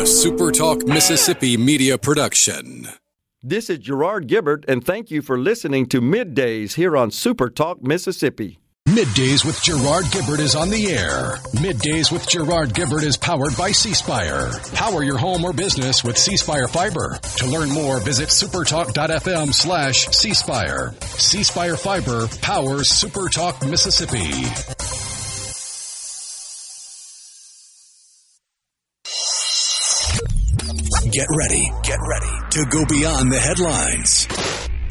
SuperTalk Mississippi media production. This is Gerard Gibert, and thank you for listening to MidDays here on SuperTalk Mississippi. MidDays with Gerard Gibert is on the air. MidDays with Gerard Gibert is powered by C-Spire. Power your home or business with C-Spire Fiber. To learn more, visit supertalk.fm/C-Spire. C-Spire Fiber powers SuperTalk Mississippi. Get ready to go beyond the headlines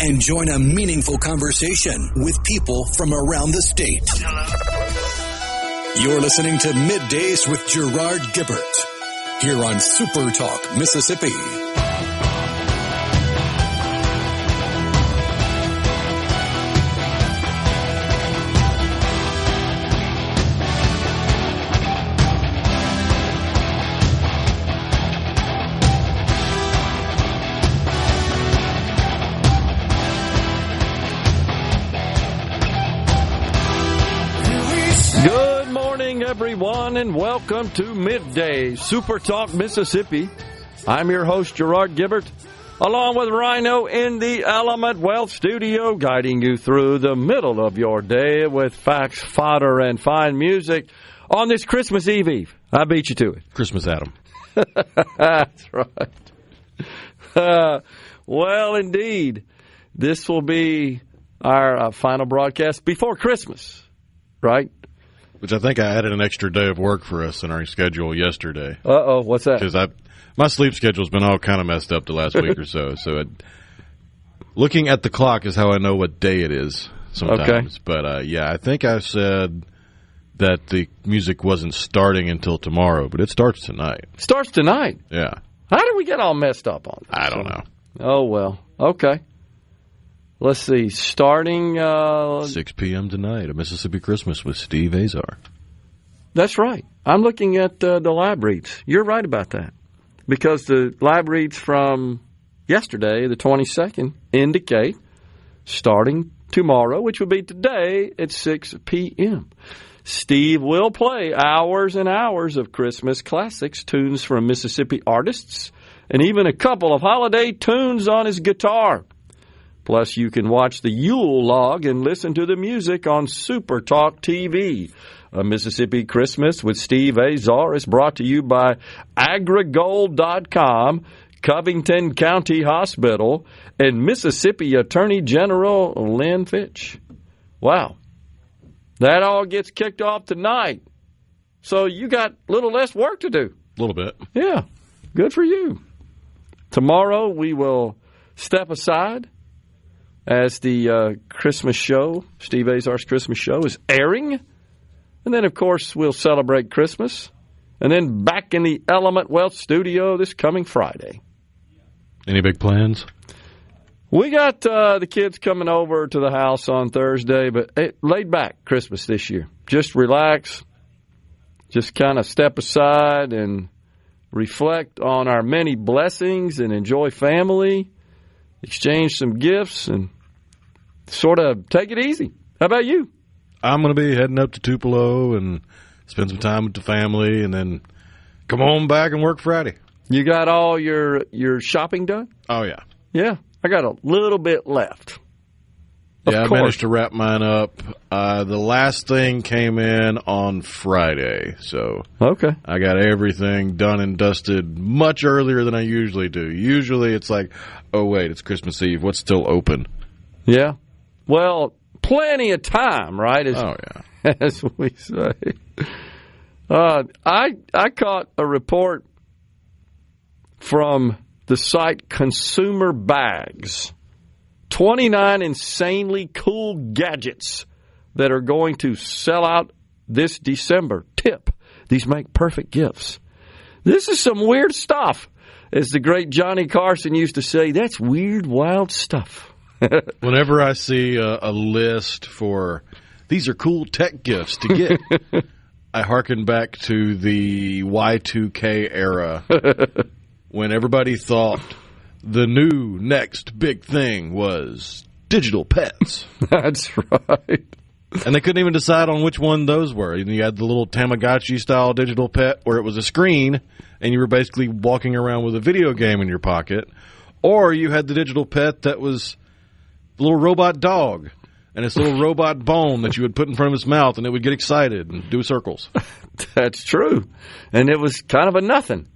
and join a meaningful conversation with people from around the state. You're listening to MidDays with Gerard Gibert here on SuperTalk Mississippi. Everyone, and welcome to MidDays, SuperTalk Mississippi. I'm your host, Gerard Gibert, along with Rhino in the Element Wealth Studio, guiding you through the middle of your day with facts, fodder, and fine music on this Christmas Eve. I beat you to it. Christmas Adam. That's right. Well, indeed, this will be our final broadcast before Christmas, right? Which I think I added an extra day of work for us in our schedule yesterday. Uh-oh, what's that? Because my sleep schedule's been all kind of messed up the last week or so. So looking at the clock is how I know what day it is sometimes. Okay. But, yeah, I think I said that the music wasn't starting until tomorrow, but it starts tonight. Starts tonight? Yeah. How did we get all messed up on this? I don't know. Oh, well, okay. Let's see, starting 6 p.m. tonight, a Mississippi Christmas with Steve Azar. That's right. I'm looking at the live reads. You're right about that. Because the live reads from yesterday, the 22nd, indicate starting tomorrow, which will be today at 6 p.m. Steve will play hours and hours of Christmas classics, tunes from Mississippi artists, and even a couple of holiday tunes on his guitar. Plus, you can watch the Yule log and listen to the music on SuperTalk TV. A Mississippi Christmas with Steve Azar is brought to you by AgriGold.com, Covington County Hospital, and Mississippi Attorney General Lynn Fitch. Wow. That all gets kicked off tonight. So you got a little less work to do. A little bit. Yeah. Good for you. Tomorrow we will step aside as the Christmas show, Steve Azar's Christmas show, is airing. And then, of course, we'll celebrate Christmas. And then back in the Element Wealth Studio this coming Friday. Any big plans? We got the kids coming over to the house on Thursday, but laid back Christmas this year. Just relax. Just kind of step aside and reflect on our many blessings and enjoy family. Exchange some gifts and sort of take it easy. How about you? I'm going to be heading up to Tupelo and spend some time with the family and then come on back and work Friday. You got all your shopping done? Oh, yeah. Yeah. I got a little bit left. Yeah, I managed to wrap mine up. The last thing came in on Friday, so okay. I got everything done and dusted much earlier than I usually do. Usually it's like, oh, wait, it's Christmas Eve. What's still open? Yeah. Well, plenty of time, right? As we say. I caught a report from the site Consumer Bags. 29 insanely cool gadgets that are going to sell out this December. Tip, these make perfect gifts. This is some weird stuff. As the great Johnny Carson used to say, that's weird, wild stuff. Whenever I see a list for these are cool tech gifts to get, I hearken back to the Y2K era when everybody thought the new next big thing was digital pets. That's right. And they couldn't even decide on which one those were. You had the little Tamagotchi-style digital pet where it was a screen, and you were basically walking around with a video game in your pocket. Or you had the digital pet that was the little robot dog, and its little robot bone that you would put in front of its mouth, and it would get excited and do circles. That's true. And it was kind of a nothing.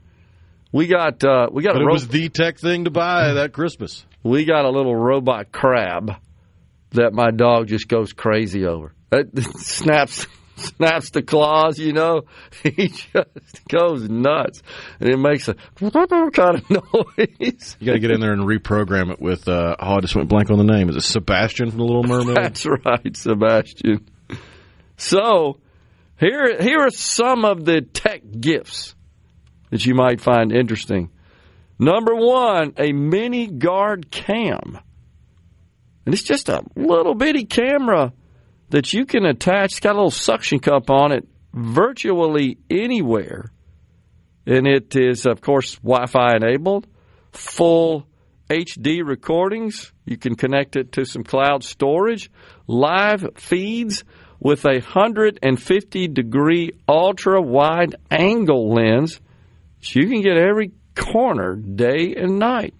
But it was the tech thing to buy that Christmas. We got a little robot crab that my dog just goes crazy over. It snaps the claws, you know. He just goes nuts. And it makes a kind of noise. You got to get in there and reprogram it with, I just went blank on the name. Is it Sebastian from The Little Mermaid? That's right, Sebastian. So, here are some of the tech gifts that you might find interesting. Number one, a mini guard cam. And it's just a little bitty camera that you can attach. It's got a little suction cup on it virtually anywhere. And it is, of course, Wi-Fi enabled, full HD recordings. You can connect it to some cloud storage, live feeds with a 150-degree ultra-wide angle lens. So you can get every corner day and night.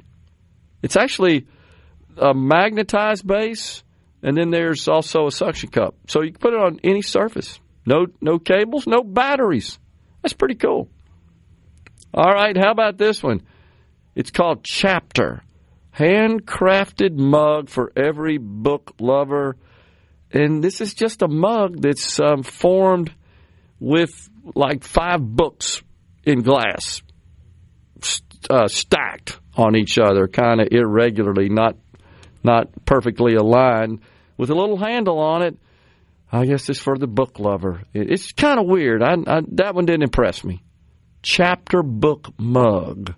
It's actually a magnetized base, and then there's also a suction cup. So you can put it on any surface. No cables, no batteries. That's pretty cool. All right, how about this one? It's called Chapter. Handcrafted mug for every book lover. And this is just a mug that's formed with like 5 books in glass, stacked on each other, kind of irregularly, not perfectly aligned, with a little handle on it. I guess it's for the book lover. It's kind of weird. That one didn't impress me. Chapter book mug.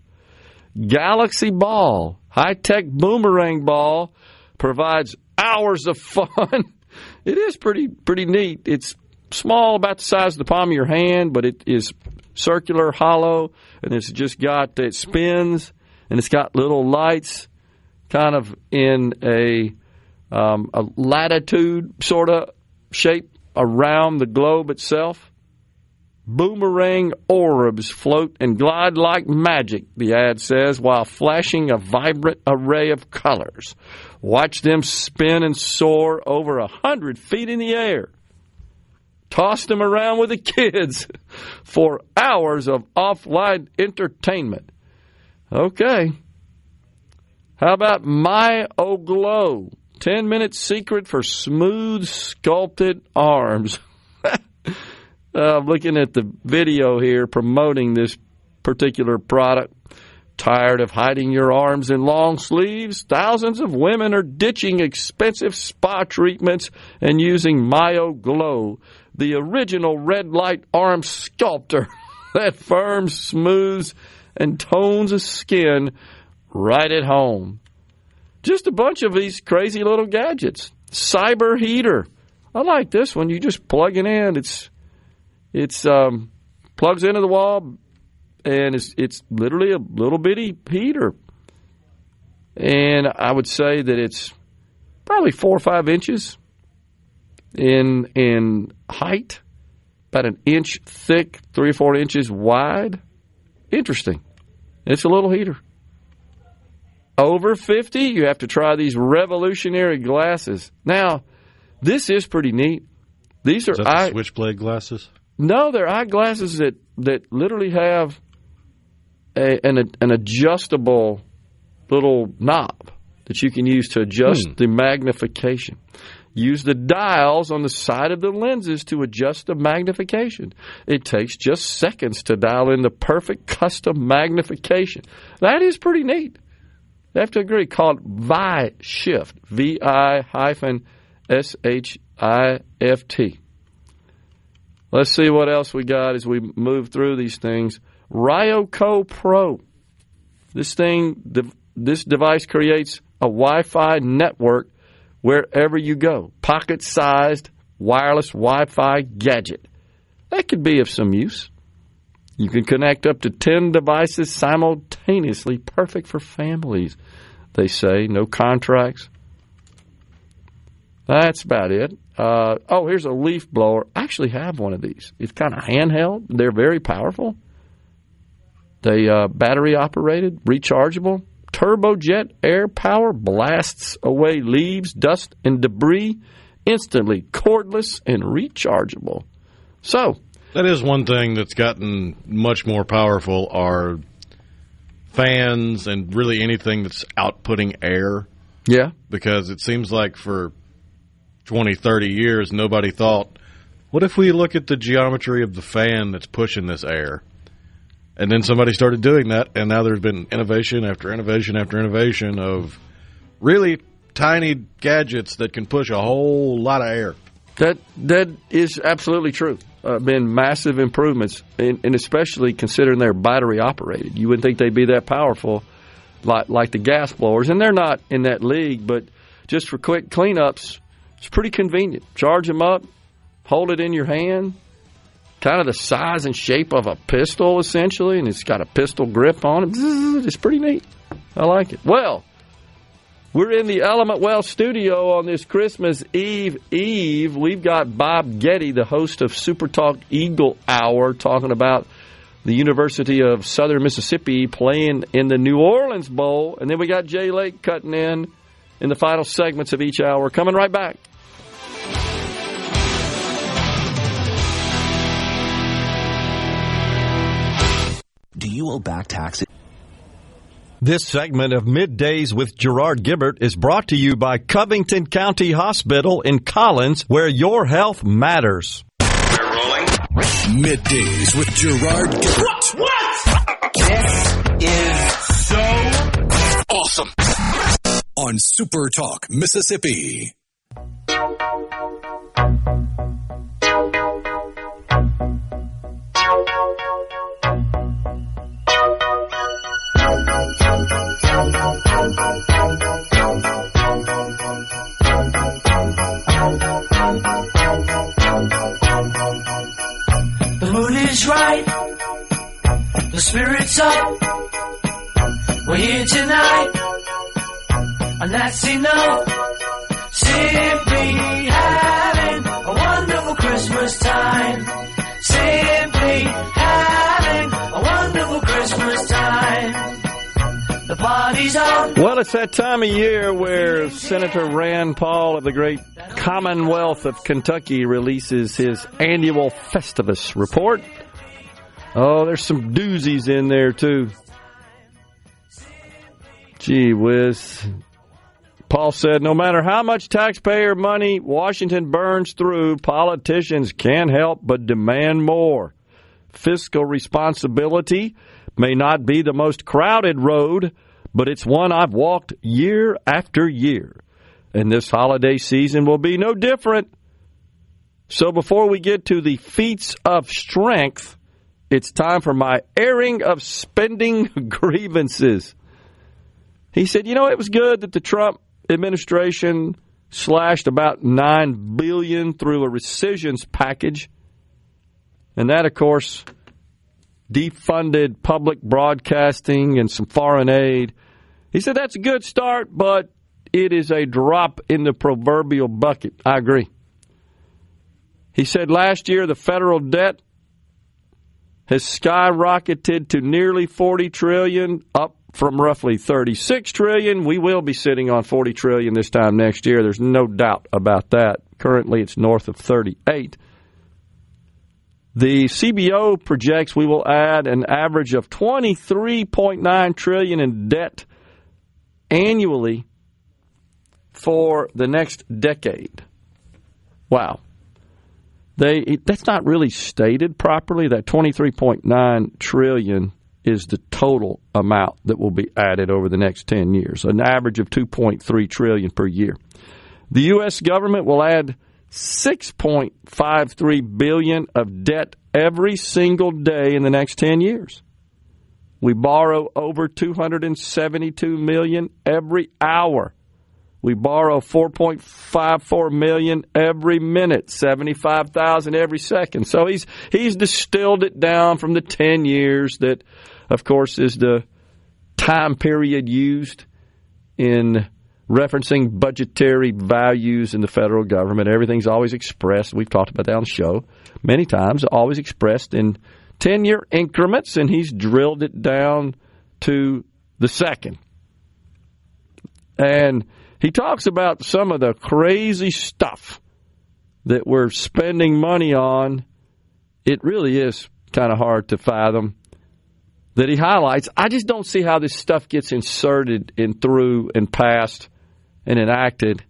Galaxy ball, high-tech boomerang ball, provides hours of fun. It is pretty neat. It's small, about the size of the palm of your hand, but it is circular, hollow, and it spins, and it's got little lights kind of in a latitude sort of shape around the globe itself. Boomerang orbs float and glide like magic, the ad says, while flashing a vibrant array of colors. Watch them spin and soar over 100 feet in the air. Toss them around with the kids for hours of offline entertainment. Okay. How about My O Glow? 10-minute secret for smooth, sculpted arms. I'm looking at the video here promoting this particular product. Tired of hiding your arms in long sleeves? Thousands of women are ditching expensive spa treatments and using My O Glow, the original red light arm sculptor that firms, smooths, and tones the skin right at home. Just a bunch of these crazy little gadgets. Cyber heater. I like this one. You just plug it in. It's plugs into the wall, and it's literally a little bitty heater. And I would say that it's probably 4 or 5 inches in height, about an inch thick, 3 or 4 inches wide. Interesting. It's a little heater. Over 50, you have to try these revolutionary glasses. Now, this is pretty neat. These are the switchblade glasses? No, they're eyeglasses that literally have an adjustable little knob that you can use to adjust the magnification. Use the dials on the side of the lenses to adjust the magnification. It takes just seconds to dial in the perfect custom magnification. That is pretty neat. I have to agree. Called ViShift. ViShift. Let's see what else we got as we move through these things. Ryoko Pro. This device creates a Wi-Fi network wherever you go. Pocket-sized wireless Wi-Fi gadget. That could be of some use. You can connect up to 10 devices simultaneously. Perfect for families, they say. No contracts. That's about it. Here's a leaf blower. I actually have one of these. It's kind of handheld. They're very powerful. They battery operated, rechargeable. Turbojet air power blasts away leaves, dust, and debris instantly, cordless and rechargeable. So that is one thing that's gotten much more powerful are fans and really anything that's outputting air. Yeah. Because it seems like for 20, 30 years, nobody thought, what if we look at the geometry of the fan that's pushing this air? And then somebody started doing that, and now there's been innovation after innovation after innovation of really tiny gadgets that can push a whole lot of air. That is absolutely true. Been massive improvements, and especially considering they're battery operated. You wouldn't think they'd be that powerful like the gas blowers, and they're not in that league, but just for quick cleanups, it's pretty convenient. Charge them up, hold it in your hand, kind of the size and shape of a pistol, essentially, and it's got a pistol grip on it. It's pretty neat. I like it. Well, we're in the Element Well studio on this Christmas Eve. We've got Bob Getty, the host of SuperTalk Eagle Hour, talking about the University of Southern Mississippi playing in the New Orleans Bowl. And then we got Jay Lake cutting in the final segments of each hour. Coming right back. Do you owe back taxes? This segment of Middays with Gerard Gibert is brought to you by Covington County Hospital in Collins, where your health matters. We're rolling. Middays with Gerard Gibert. What? This is so awesome. On Super Talk, Mississippi. The mood is right, the spirit's up, we're here tonight, and that's enough. Simply having a wonderful Christmas time. Simply having a wonderful Christmas time. The party's on. Well, it's that time of year where Senator Rand Paul of the great Commonwealth of Kentucky releases his annual Festivus report. Oh, there's some doozies in there, too. Gee whiz. Paul said, no matter how much taxpayer money Washington burns through, politicians can't help but demand more. Fiscal responsibility may not be the most crowded road, but it's one I've walked year after year. And this holiday season will be no different. So before we get to the feats of strength, it's time for my airing of spending grievances. He said, it was good that the Trump administration slashed about $9 billion through a rescissions package. And that, of course, defunded public broadcasting and some foreign aid. He said that's a good start, but it is a drop in the proverbial bucket. I agree. He said last year the federal debt has skyrocketed to nearly $40 trillion, up from roughly $36 trillion. We will be sitting on $40 trillion this time next year. There's no doubt about that. Currently, it's north of 38. The CBO projects we will add an average of $23.9 trillion in debt annually for the next decade. Wow. That's not really stated properly. That $23.9 trillion is the total amount that will be added over the next 10 years, an average of $2.3 trillion per year. The U.S. government will add $6.53 billion of debt every single day in the next 10 years. We borrow over $272 million every hour. We borrow $4.54 million every minute, $75,000 every second. So he's distilled it down from the 10 years that, of course, is the time period used in referencing budgetary values in the federal government. Everything's always expressed. We've talked about that on the show many times, always expressed in 10-year increments, and he's drilled it down to the second. And he talks about some of the crazy stuff that we're spending money on. It really is kind of hard to fathom that he highlights. I just don't see how this stuff gets inserted and through and passed and enacted.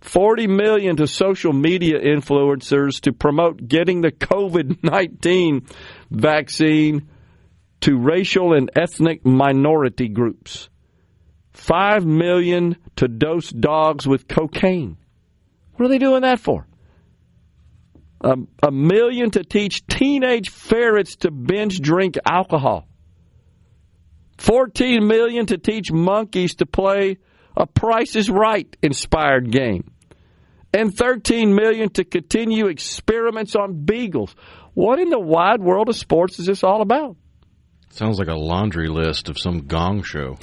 $40 million to social media influencers to promote getting the COVID-19 vaccine to racial and ethnic minority groups. $5 million to dose dogs with cocaine. What are they doing that for? $1 million to teach teenage ferrets to binge drink alcohol. $14 million to teach monkeys to play a Price is Right inspired game. And $13 million to continue experiments on beagles. What in the wide world of sports is this all about? Sounds like a laundry list of some gong show.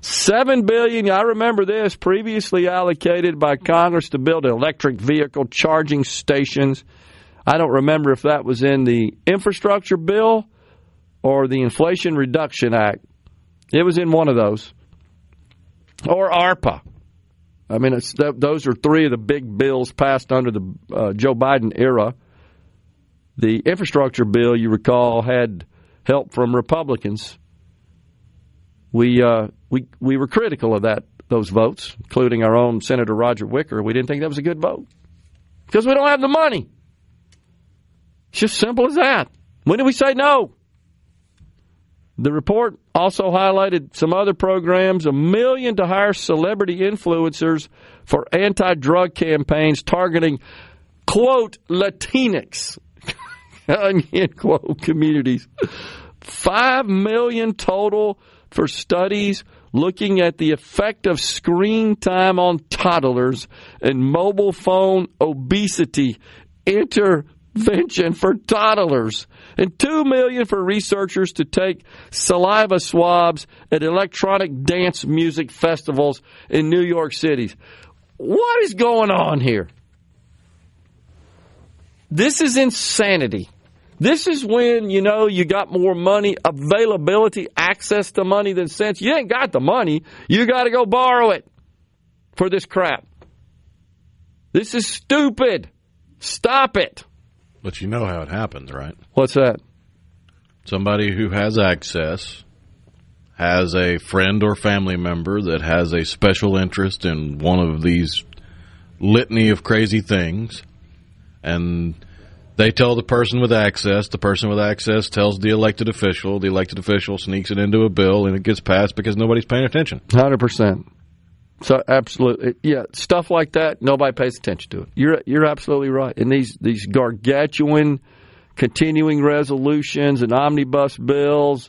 $7 billion, I remember this, previously allocated by Congress to build electric vehicle charging stations. I don't remember if that was in the infrastructure bill or the Inflation Reduction Act. It was in one of those. Or ARPA. I mean, those are three of the big bills passed under the Joe Biden era. The infrastructure bill, you recall, had help from Republicans. We were critical of those votes, including our own Senator Roger Wicker. We didn't think that was a good vote because we don't have the money. It's just simple as that. When did we say no? The report also highlighted some other programs, $1 million to hire celebrity influencers for anti-drug campaigns targeting, quote, Latinx, end quote, communities. $5 million total for studies looking at the effect of screen time on toddlers and mobile phone obesity intervention for toddlers, and $2 million for researchers to take saliva swabs at electronic dance music festivals in New York City. What is going on here? This is insanity. This is when, you got more money, availability, access to money than sense. You ain't got the money. You got to go borrow it for this crap. This is stupid. Stop it. But you know how it happens, right? What's that? Somebody who has access has a friend or family member that has a special interest in one of these litany of crazy things, and they tell the person with access tells the elected official sneaks it into a bill, and it gets passed because nobody's paying attention. 100%. So absolutely, yeah, stuff like that, nobody pays attention to it. You're absolutely right. And these gargantuan continuing resolutions and omnibus bills,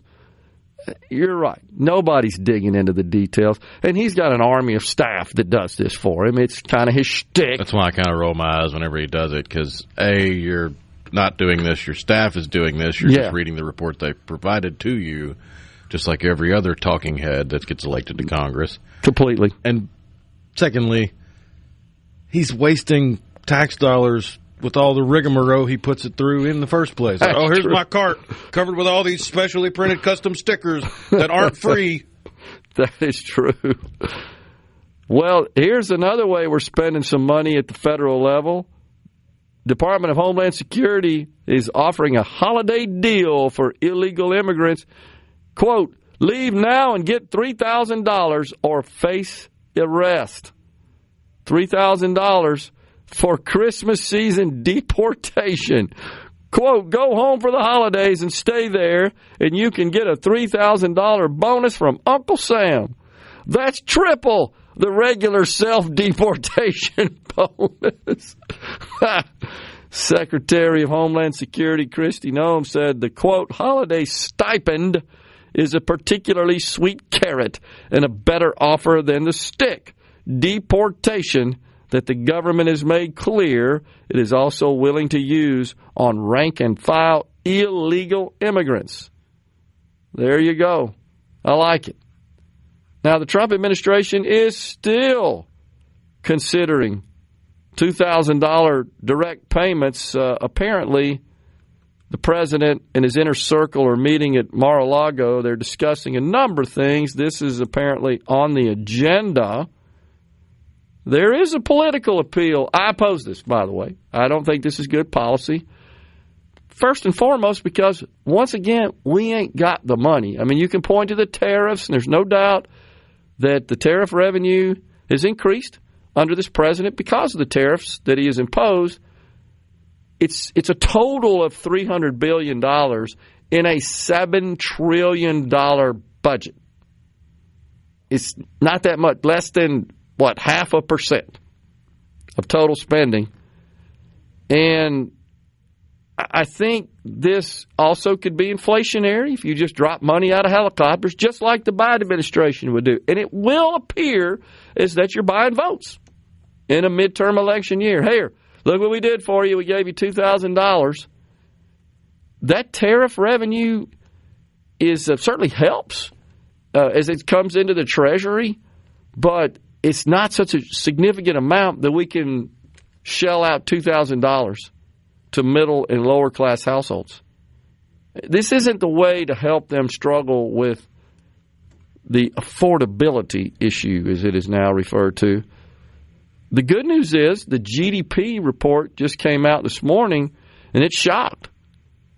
you're right. Nobody's digging into the details. And he's got an army of staff that does this for him. It's kind of his shtick. That's why I kind of roll my eyes whenever he does it, because, A, you're not doing this, your staff is doing this, you're just reading the report they provided to you, just like every other talking head that gets elected to Congress. Completely. And secondly, he's wasting tax dollars with all the rigmarole he puts it through in the first place. Like, here's my cart covered with all these specially printed custom stickers that aren't free. That is true. Well, here's another way we're spending some money at the federal level. Department of Homeland Security is offering a holiday deal for illegal immigrants. Quote, leave now and get $3,000 or face arrest. $3,000 for Christmas season deportation. Quote, go home for the holidays and stay there, and you can get a $3,000 bonus from Uncle Sam. That's triple the regular self-deportation bonus. Secretary of Homeland Security Kristi Noem said the, quote, holiday stipend is a particularly sweet carrot and a better offer than the stick. Deportation that the government has made clear it is also willing to use on rank-and-file illegal immigrants. There you go. I like it. Now, the Trump administration is still considering $2,000 direct payments. Apparently, the president and his inner circle are meeting at Mar-a-Lago. They're discussing a number of things. This is apparently on the agenda. There is a political appeal. I oppose this, by the way. I don't think this is good policy. First and foremost, because, once again, we ain't got the money. I mean, you can point to the tariffs, and there's no doubt that the tariff revenue has increased under this president because of the tariffs that he has imposed. It's a total of $300 billion in a $7 trillion budget. It's not that much, less than, 0.5% of total spending. And I think this also could be inflationary if you just drop money out of helicopters, just like the Biden administration would do. And it will appear as that you're buying votes in a midterm election year. Here, look what we did for you. We gave you $2,000. That tariff revenue is certainly helps as it comes into the Treasury, but it's not such a significant amount that we can shell out $2,000 to middle and lower class households. This isn't the way to help them struggle with the affordability issue, as it is now referred to. The good news is the GDP report just came out this morning, and it shocked.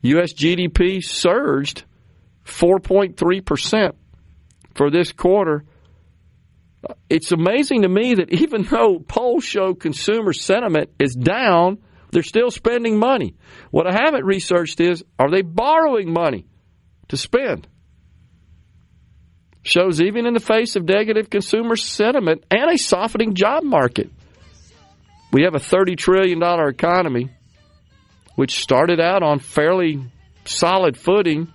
U.S. GDP surged 4.3% for this quarter. It's amazing to me that even though polls show consumer sentiment is down, they're still spending money. What I haven't researched is, are they borrowing money to spend? Shows even in the face of negative consumer sentiment and a softening job market. We have a $30 trillion economy, which started out on fairly solid footing,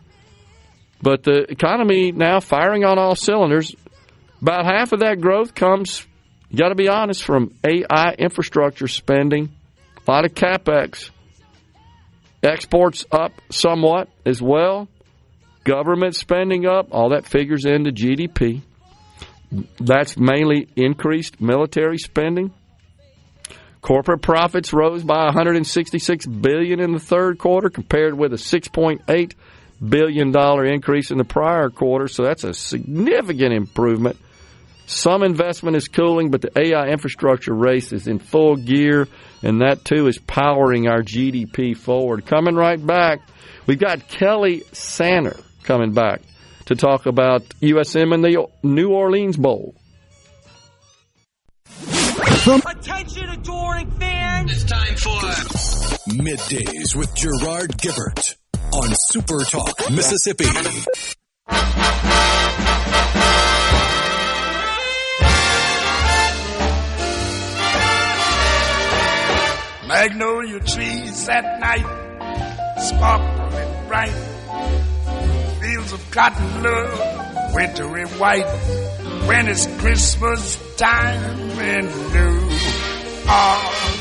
but the economy now firing on all cylinders. About half of that growth comes, you got to be honest, from AI infrastructure spending, a lot of CapEx. Exports up somewhat as well. Government spending up, all that figures into GDP. That's mainly increased military spending. Corporate profits rose by $166 billion in the third quarter compared with a $6.8 billion increase in the prior quarter, so that's a significant improvement. Some investment is cooling, but the AI infrastructure race is in full gear, and that, too, is powering our GDP forward. Coming right back, we've got Kelly Sanner coming back to talk about USM and the New Orleans Bowl. Attention, adoring fans! It's time for Middays with Gerard Gibert on SuperTalk Mississippi. Magnolia trees at night, sparkling bright. Fields of cotton look wintry white. When it's Christmas time in New Orleans,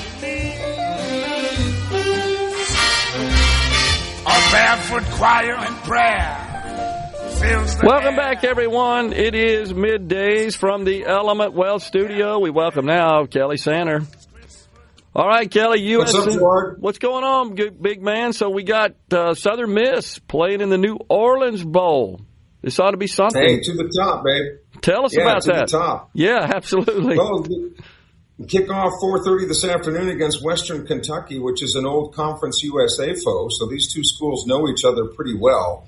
a barefoot choir and prayer fills the Welcome air. back, everyone. It is Middays from the Element Wealth Studio. We welcome now Kelly Sanner. All right, Kelly, USC. What's up, Gerard? What's going on, big man? So we got Southern Miss playing in the New Orleans Bowl. This ought to be something. Hey, to the top, babe. Tell us about that. To the top. Yeah, absolutely. Well, kick off 4:30 this afternoon against Western Kentucky, which is an old Conference USA foe. So these two schools know each other pretty well.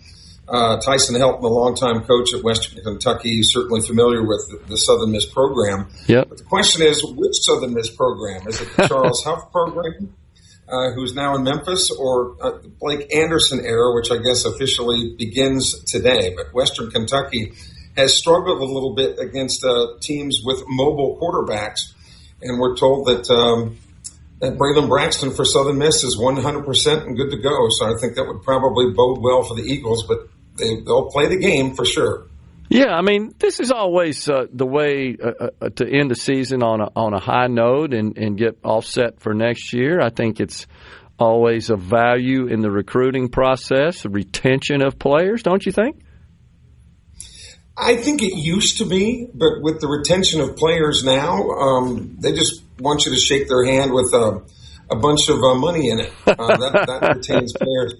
Tyson Helton, the longtime coach at Western Kentucky, is certainly familiar with the Southern Miss program. Yep. But the question is, which Southern Miss program? Is it the Charles Huff program, who's now in Memphis, or the Blake Anderson era, which I guess officially begins today? But Western Kentucky has struggled a little bit against teams with mobile quarterbacks, and we're told that Braylon Braxton for Southern Miss is 100% and good to go. So I think that would probably bode well for the Eagles, but they'll play the game for sure. Yeah, I mean, this is always the way to end the season on a high note and get offset for next year. I think it's always a value in the recruiting process, the retention of players, don't you think? I think it used to be, but with the retention of players now, they just want you to shake their hand with a bunch of money in it. That retains players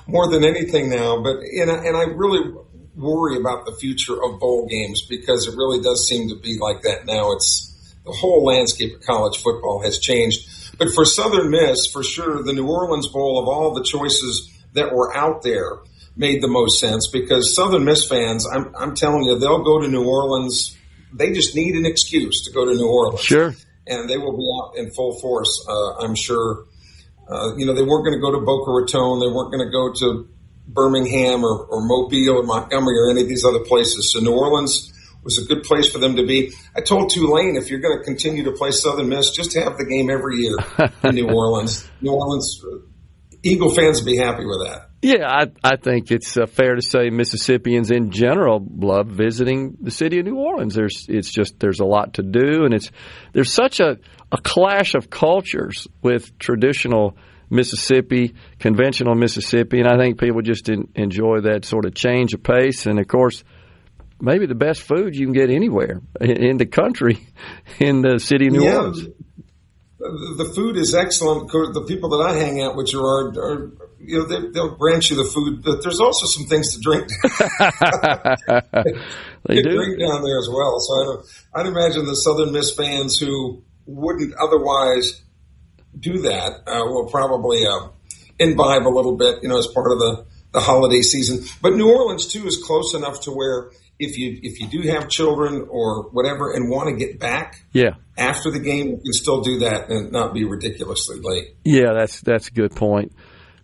more than anything now. But and I really worry about the future of bowl games because it really does seem to be like that now. It's the whole landscape of college football has changed. But for Southern Miss, for sure, the New Orleans Bowl, of all the choices that were out there, made the most sense because Southern Miss fans, I'm telling you, they'll go to New Orleans. They just need an excuse to go to New Orleans. Sure. And they will be out in full force, I'm sure. They weren't going to go to Boca Raton. They weren't going to go to Birmingham or Mobile or Montgomery or any of these other places. So New Orleans was a good place for them to be. I told Tulane, if you're going to continue to play Southern Miss, just have the game every year in New Orleans. New Orleans Eagle fans would be happy with that. Yeah, I think it's fair to say Mississippians in general love visiting the city of New Orleans. There's a lot to do, and there's such a clash of cultures with traditional Mississippi, conventional Mississippi, and I think people just enjoy that sort of change of pace. And of course, maybe the best food you can get anywhere in the country, in the city of New Orleans. The food is excellent. The people that I hang out with, Gerard, they'll grant you the food, but there's also some things to drink. They do drink down there as well. So I'd imagine the Southern Miss fans who wouldn't otherwise do that will probably imbibe a little bit, as part of the holiday season. But New Orleans too is close enough to where if you do have children or whatever and want to get back after the game, you can still do that and not be ridiculously late. Yeah, that's a good point.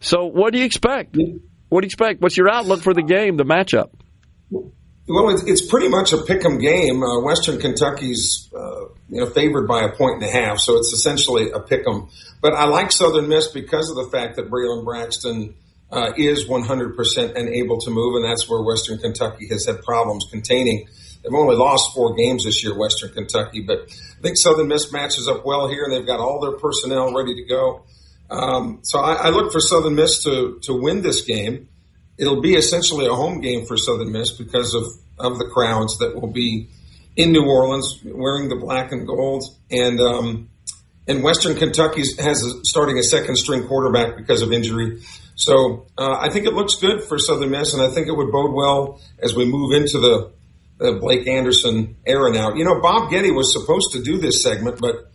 So what do you expect? What do you expect? What's your outlook for the game, the matchup? Well, it's pretty much a pick'em game. Western Kentucky's favored by 1.5, so it's essentially a pick'em. But I like Southern Miss because of the fact that Braylon Braxton is 100% and able to move, and that's where Western Kentucky has had problems containing. They've only lost 4 games this year, Western Kentucky, but I think Southern Miss matches up well here, and they've got all their personnel ready to go. So I look for Southern Miss to win this game. It'll be essentially a home game for Southern Miss because of the crowds that will be in New Orleans wearing the black and gold. And Western Kentucky starting a second-string quarterback because of injury. So I think it looks good for Southern Miss, and I think it would bode well as we move into the Blake Anderson era now. Bob Getty was supposed to do this segment, but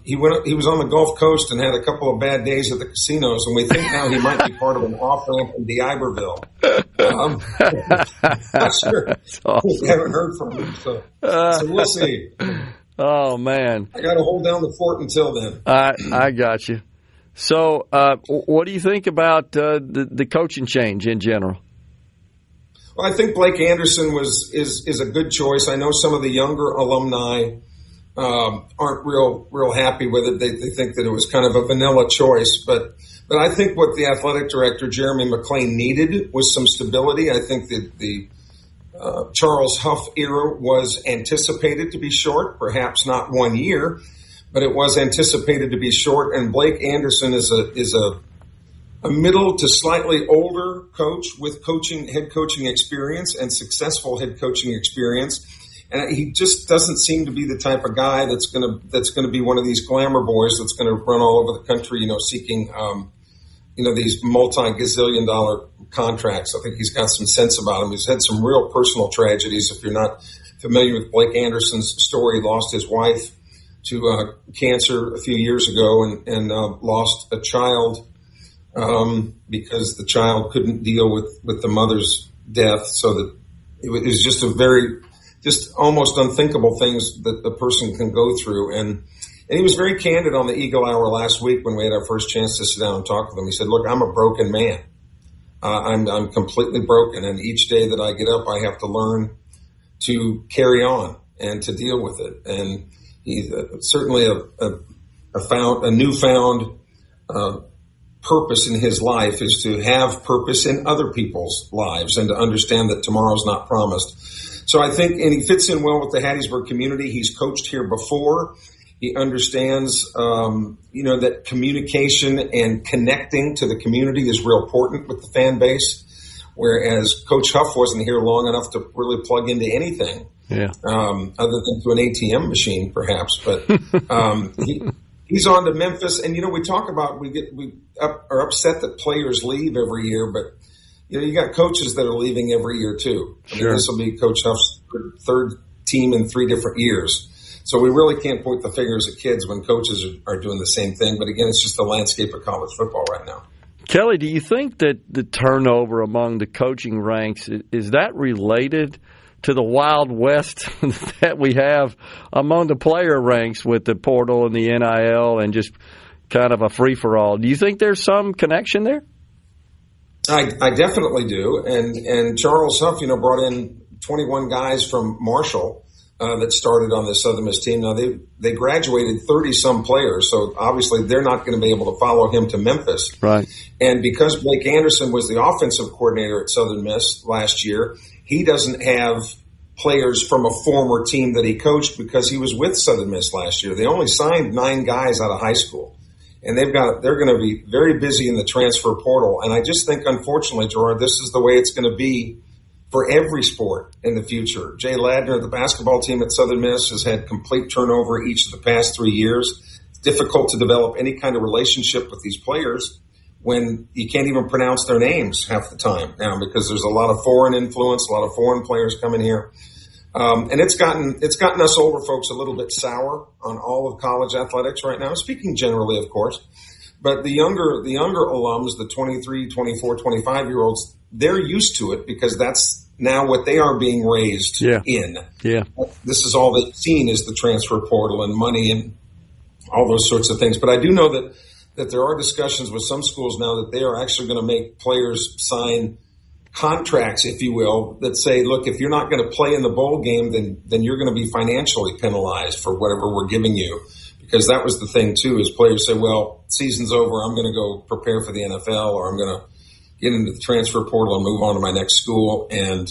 he was on the Gulf Coast and had a couple of bad days at the casinos, and we think now he might be part of an off-ramp in Iberville. Not sure. Awesome. We haven't heard from him, so we'll see. Oh, man. I got to hold down the fort until then. I got you. So what do you think about the coaching change in general? Well, I think Blake Anderson is a good choice. I know some of the younger alumni aren't real happy with it. They think that it was kind of a vanilla choice. But I think what the athletic director, Jeremy McClain, needed was some stability. I think that the Charles Huff era was anticipated to be short, perhaps not 1 year, but it was anticipated to be short. And Blake Anderson is a middle to slightly older coach with head coaching experience and successful head coaching experience. And he just doesn't seem to be the type of guy that's going to be one of these glamour boys that's going to run all over the country, seeking, these multi-gazillion dollar contracts. I think he's got some sense about him. He's had some real personal tragedies. If you're not familiar with Blake Anderson's story, he lost his wife to cancer a few years ago and lost a child because the child couldn't deal with the mother's death. So that it was just almost unthinkable things that a person can go through. And he was very candid on the Eagle Hour last week when we had our first chance to sit down and talk with him. He said, "Look, I'm a broken man. I'm completely broken. And each day that I get up, I have to learn to carry on and to deal with it." And he's certainly a newfound purpose in his life is to have purpose in other people's lives and to understand that tomorrow's not promised. So I think, and he fits in well with the Hattiesburg community. He's coached here before. He understands, that communication and connecting to the community is real important with the fan base. whereas Coach Huff wasn't here long enough to really plug into anything. Yeah. Other than to an ATM machine, perhaps. But he's on to Memphis. And, we talk about we are upset that players leave every year, but, you got coaches that are leaving every year, too. I mean, this will be Coach Huff's third team in 3 different years. So we really can't point the fingers at kids when coaches are doing the same thing. But, again, it's just the landscape of college football right now. Kelly, do you think that the turnover among the coaching ranks, is that related to the Wild West that we have among the player ranks with the portal and the NIL and just kind of a free-for-all? Do you think there's some connection there? I definitely do. And Charles Huff, brought in 21 guys from Marshall that started on the Southern Miss team. Now, they graduated 30-some players, so obviously they're not going to be able to follow him to Memphis. Right. And because Blake Anderson was the offensive coordinator at Southern Miss last year, he doesn't have players from a former team that he coached because he was with Southern Miss last year. They only signed 9 guys out of high school. And they're going to be very busy in the transfer portal. And I just think, unfortunately, Gerard, this is the way it's going to be for every sport in the future. Jay Ladner, the basketball team at Southern Miss, has had complete turnover each of the past 3 years. It's difficult to develop any kind of relationship with these players when you can't even pronounce their names half the time now because there's a lot of foreign influence, a lot of foreign players coming here. And it's gotten us older folks a little bit sour on all of college athletics right now, speaking generally, of course. But the younger alums, the 23, 24, 25-year-olds, they're used to it because that's now what they are being raised in. Yeah. This is all they've seen is the transfer portal and money and all those sorts of things. But I do know that there are discussions with some schools now that they are actually going to make players sign contracts, if you will, that say, look, if you're not going to play in the bowl game, then you're going to be financially penalized for whatever we're giving you. Because that was the thing, too, is players say, well, season's over, I'm going to go prepare for the NFL, or I'm going to get into the transfer portal and move on to my next school. And,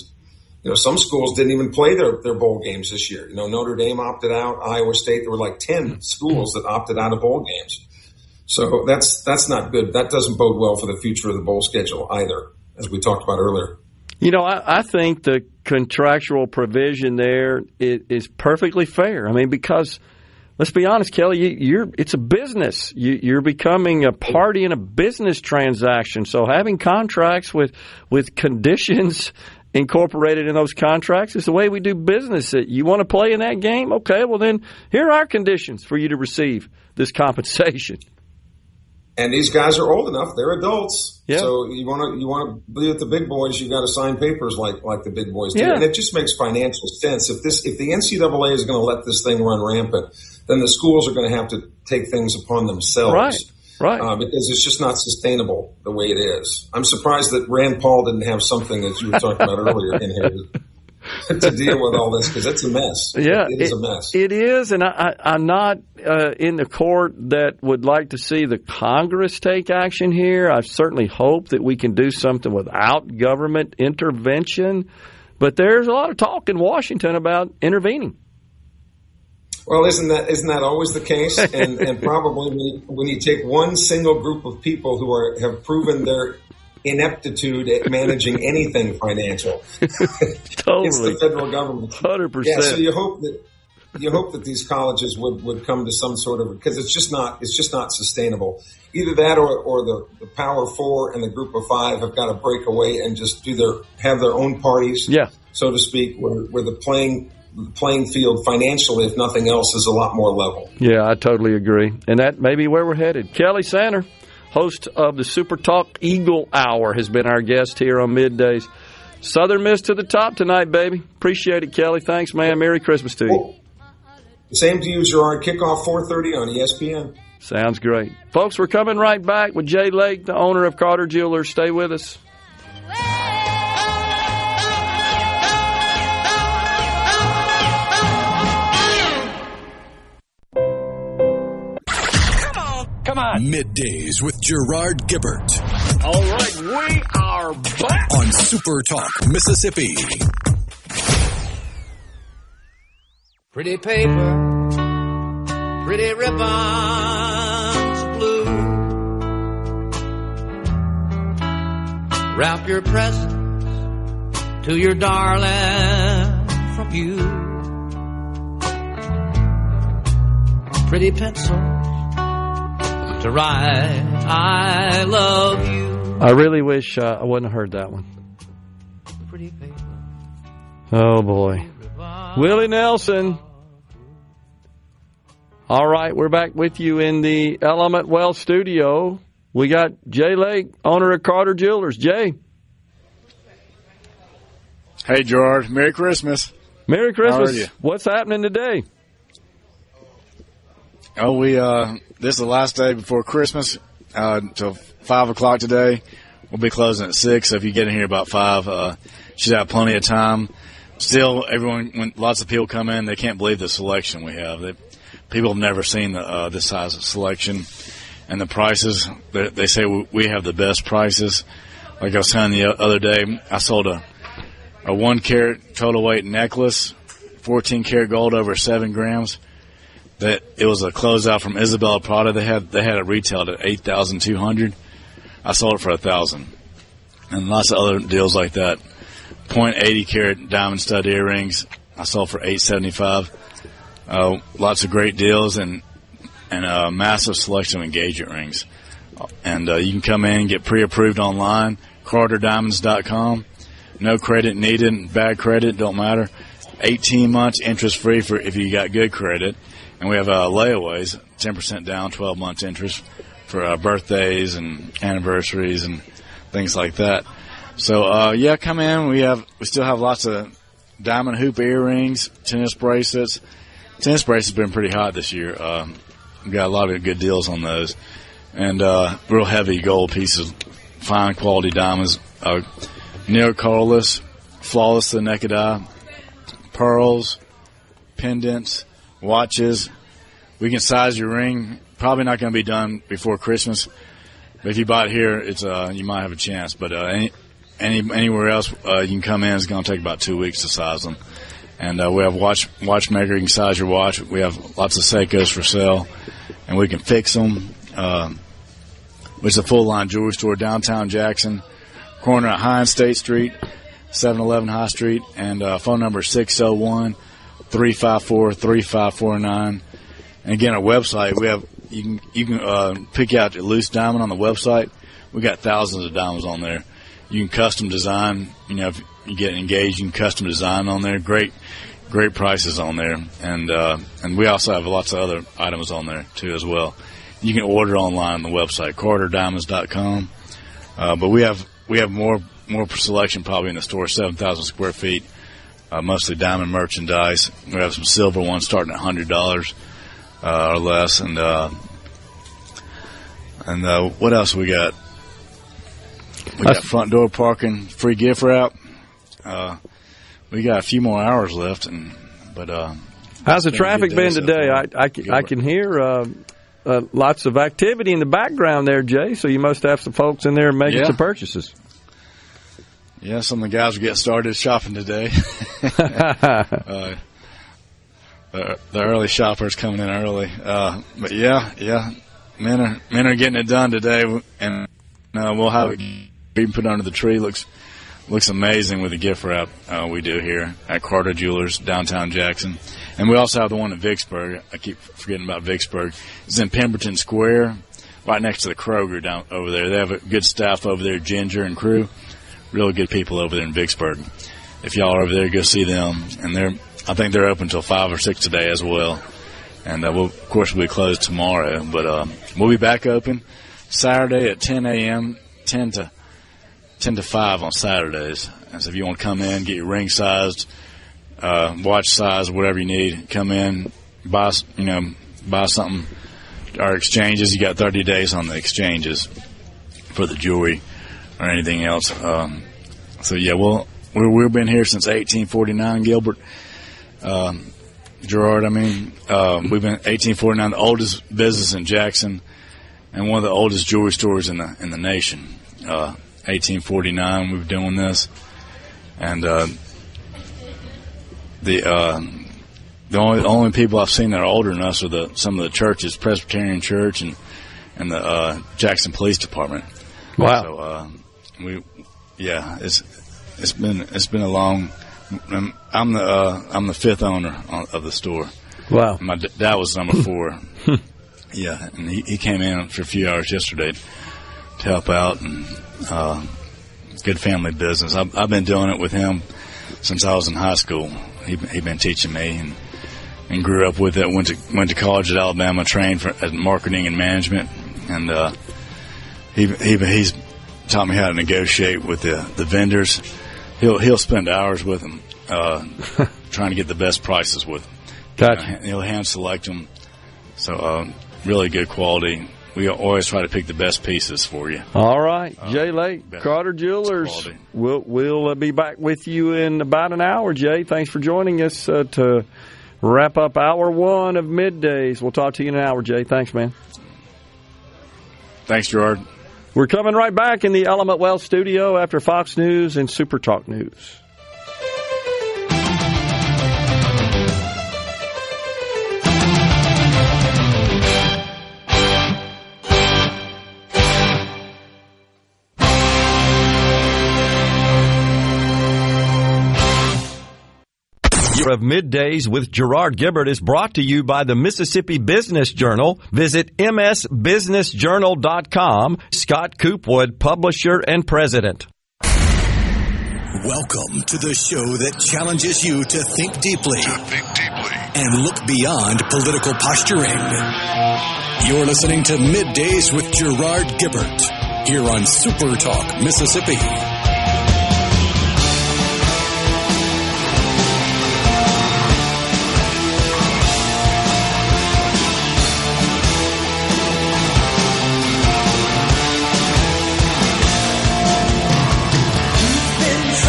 some schools didn't even play their bowl games this year. Notre Dame opted out, Iowa State, there were like 10 schools that opted out of bowl games. So that's not good. That doesn't bode well for the future of the bowl schedule either, as we talked about earlier. I think the contractual provision there is perfectly fair. I mean, because let's be honest, Kelly, it's a business. You're becoming a party in a business transaction. So having contracts with conditions incorporated in those contracts is the way we do business. You want to play in that game? Okay, well then here are our conditions for you to receive this compensation. And these guys are old enough; they're adults. Yeah. So you want to be with the big boys. You got to sign papers like the big boys do, yeah. And it just makes financial sense. If the NCAA is going to let this thing run rampant, then the schools are going to have to take things upon themselves, right? Because it's just not sustainable the way it is. I'm surprised that Rand Paul didn't have something that you were talking about earlier in here to deal with all this, because it's a mess. Yeah, it is a mess. It is, and I'm not in the court that would like to see the Congress take action here. I certainly hope that we can do something without government intervention, but there's a lot of talk in Washington about intervening. Well, isn't that always the case? And probably when you take one single group of people who have proven their ineptitude at managing anything financial, totally. It's the federal government. 100%. Yeah, so you hope that these colleges would come to some sort of, because it's just not sustainable. Either that or the Power Four and the Group of Five have got to break away and just have their own parties, so to speak, where the playing field financially, if nothing else, is a lot more level. Yeah, I totally agree. And that may be where we're headed. Kelly Sander, host of the SuperTalk Eagle Hour, has been our guest here on Middays. Southern Miss to the top tonight, baby. Appreciate it, Kelly. Thanks, man. Merry Christmas to you. Same to you, Gerard. Kickoff 4:30 on ESPN. Sounds great. Folks, we're coming right back with Jay Lake, the owner of Carter Jewelers. Stay with us. Come on. Middays with Gerard Gibert. All right, we are back on SuperTalk Mississippi. Pretty paper, pretty ribbons blue. Wrap your present to your darling from you. Pretty pencils to write I love you. I really wish I wouldn't have heard that one. Pretty paper. Oh, boy. Willie Nelson. All right, we're back with you in the Element Wealth studio. We got Jay Lake, owner of Carter Jewelers. Jay. Hey, Gerard. Merry Christmas. Merry Christmas. How are you? What's happening today? Oh, this is the last day before Christmas until 5 o'clock today. We'll be closing at 6, so if you get in here about 5, should have plenty of time. Still, when lots of people come in, they can't believe the selection we have. People have never seen this size of selection. And the prices, they say we have the best prices. Like I was telling you the other day, I sold a 1-carat total weight necklace, 14-karat gold over 7 grams. That it was a closeout from Isabella Prada. They had it retailed at $8,200. I sold it for $1,000. And lots of other deals like that. 0.80 carat diamond stud earrings, I sold for $875. Lots of great deals and a massive selection of engagement rings. And you can come in and get pre-approved online, CarterDiamonds.com. No credit needed, bad credit, don't matter. 18 months interest-free for if you got good credit. And we have layaways, 10% down, 12 months interest for birthdays and anniversaries and things like that. So, come in. We still have lots of diamond hoop earrings, tennis bracelets. Tennis bracelets have been pretty hot this year. We've got a lot of good deals on those. And real heavy gold pieces, fine quality diamonds, near colorless, flawless to the naked eye, pearls, pendants, watches. We can size your ring. Probably not going to be done before Christmas. But if you buy it here, it's you might have a chance. But anywhere else you can come in, it's going to take about 2 weeks to size them. And we have watchmaker. You can size your watch. We have lots of Seikos for sale, and we can fix them. Which is a full-line jewelry store downtown Jackson, corner at High and State Street, 711 High Street, and phone number 601-354-3549. And again, our website, you can pick out your loose diamond on the website. We got thousands of diamonds on there. You can custom design. If you get engaged, you can custom design on there. Great prices on there, and we also have lots of other items on there too as well. You can order online on the website, CarterDiamonds.com. But we have more selection probably in the store, 7,000 square feet, mostly diamond merchandise. We have some silver ones starting at $100 or less, and what else we got? We got front door parking, free gift wrap. We got a few more hours left, but how's the traffic been today? I can hear lots of activity in the background there, Jay. So you must have some folks in there making some purchases. Yeah, some of the guys will get started shopping today. The early shoppers coming in early, but men are getting it done today, and we'll have it even put under the tree. Looks amazing with the gift wrap we do here at Carter Jewelers, downtown Jackson. And we also have the one in Vicksburg. I keep forgetting about Vicksburg. It's in Pemberton Square, right next to the Kroger down over there. They have a good staff over there, Ginger and crew. Really good people over there in Vicksburg. If y'all are over there, go see them. And I think they're open until 5 or 6 today as well. And of course, we'll be closed tomorrow. But we'll be back open Saturday at 10 a.m., 10 to 5 on Saturdays. And so if you want to come in, get your ring sized, watch size, whatever you need, come in, buy something. Our exchanges, you got 30 days on the exchanges for the jewelry or anything else. We've been here since 1849, Gilbert. Gerard, we've been 1849, the oldest business in Jackson, and one of the oldest jewelry stores in the nation. 1849, we've been doing this, and the only people I've seen that are older than us are some of the churches, Presbyterian Church and the Jackson Police Department. Wow. So it's it's been a long. I'm the fifth owner of the store. Wow. My dad was number 4. Yeah, and he came in for a few hours yesterday to help out, and good family business. I've been doing it with him since I was in high school. He been teaching me and grew up with it. Went to college at Alabama, trained at marketing and management, and he's taught me how to negotiate with the vendors. He'll spend hours with them trying to get the best prices with them. Gotcha. He'll hand select them. So really good quality. We always try to pick the best pieces for you. All right. Jay Lake, Carter Jewelers. We'll be back with you in about an hour, Jay. Thanks for joining us to wrap up hour 1 of Middays. We'll talk to you in an hour, Jay. Thanks, man. Thanks, Gerard. We're coming right back in the Element Wealth studio after Fox News and SuperTalk News. Of Middays with Gerard Gibert is brought to you by the Mississippi Business Journal. Visit msbusinessjournal.com. Scott Coopwood, publisher and president. Welcome to the show that challenges you to think deeply and look beyond political posturing. You're listening to Middays with Gerard Gibert here on SuperTalk Mississippi.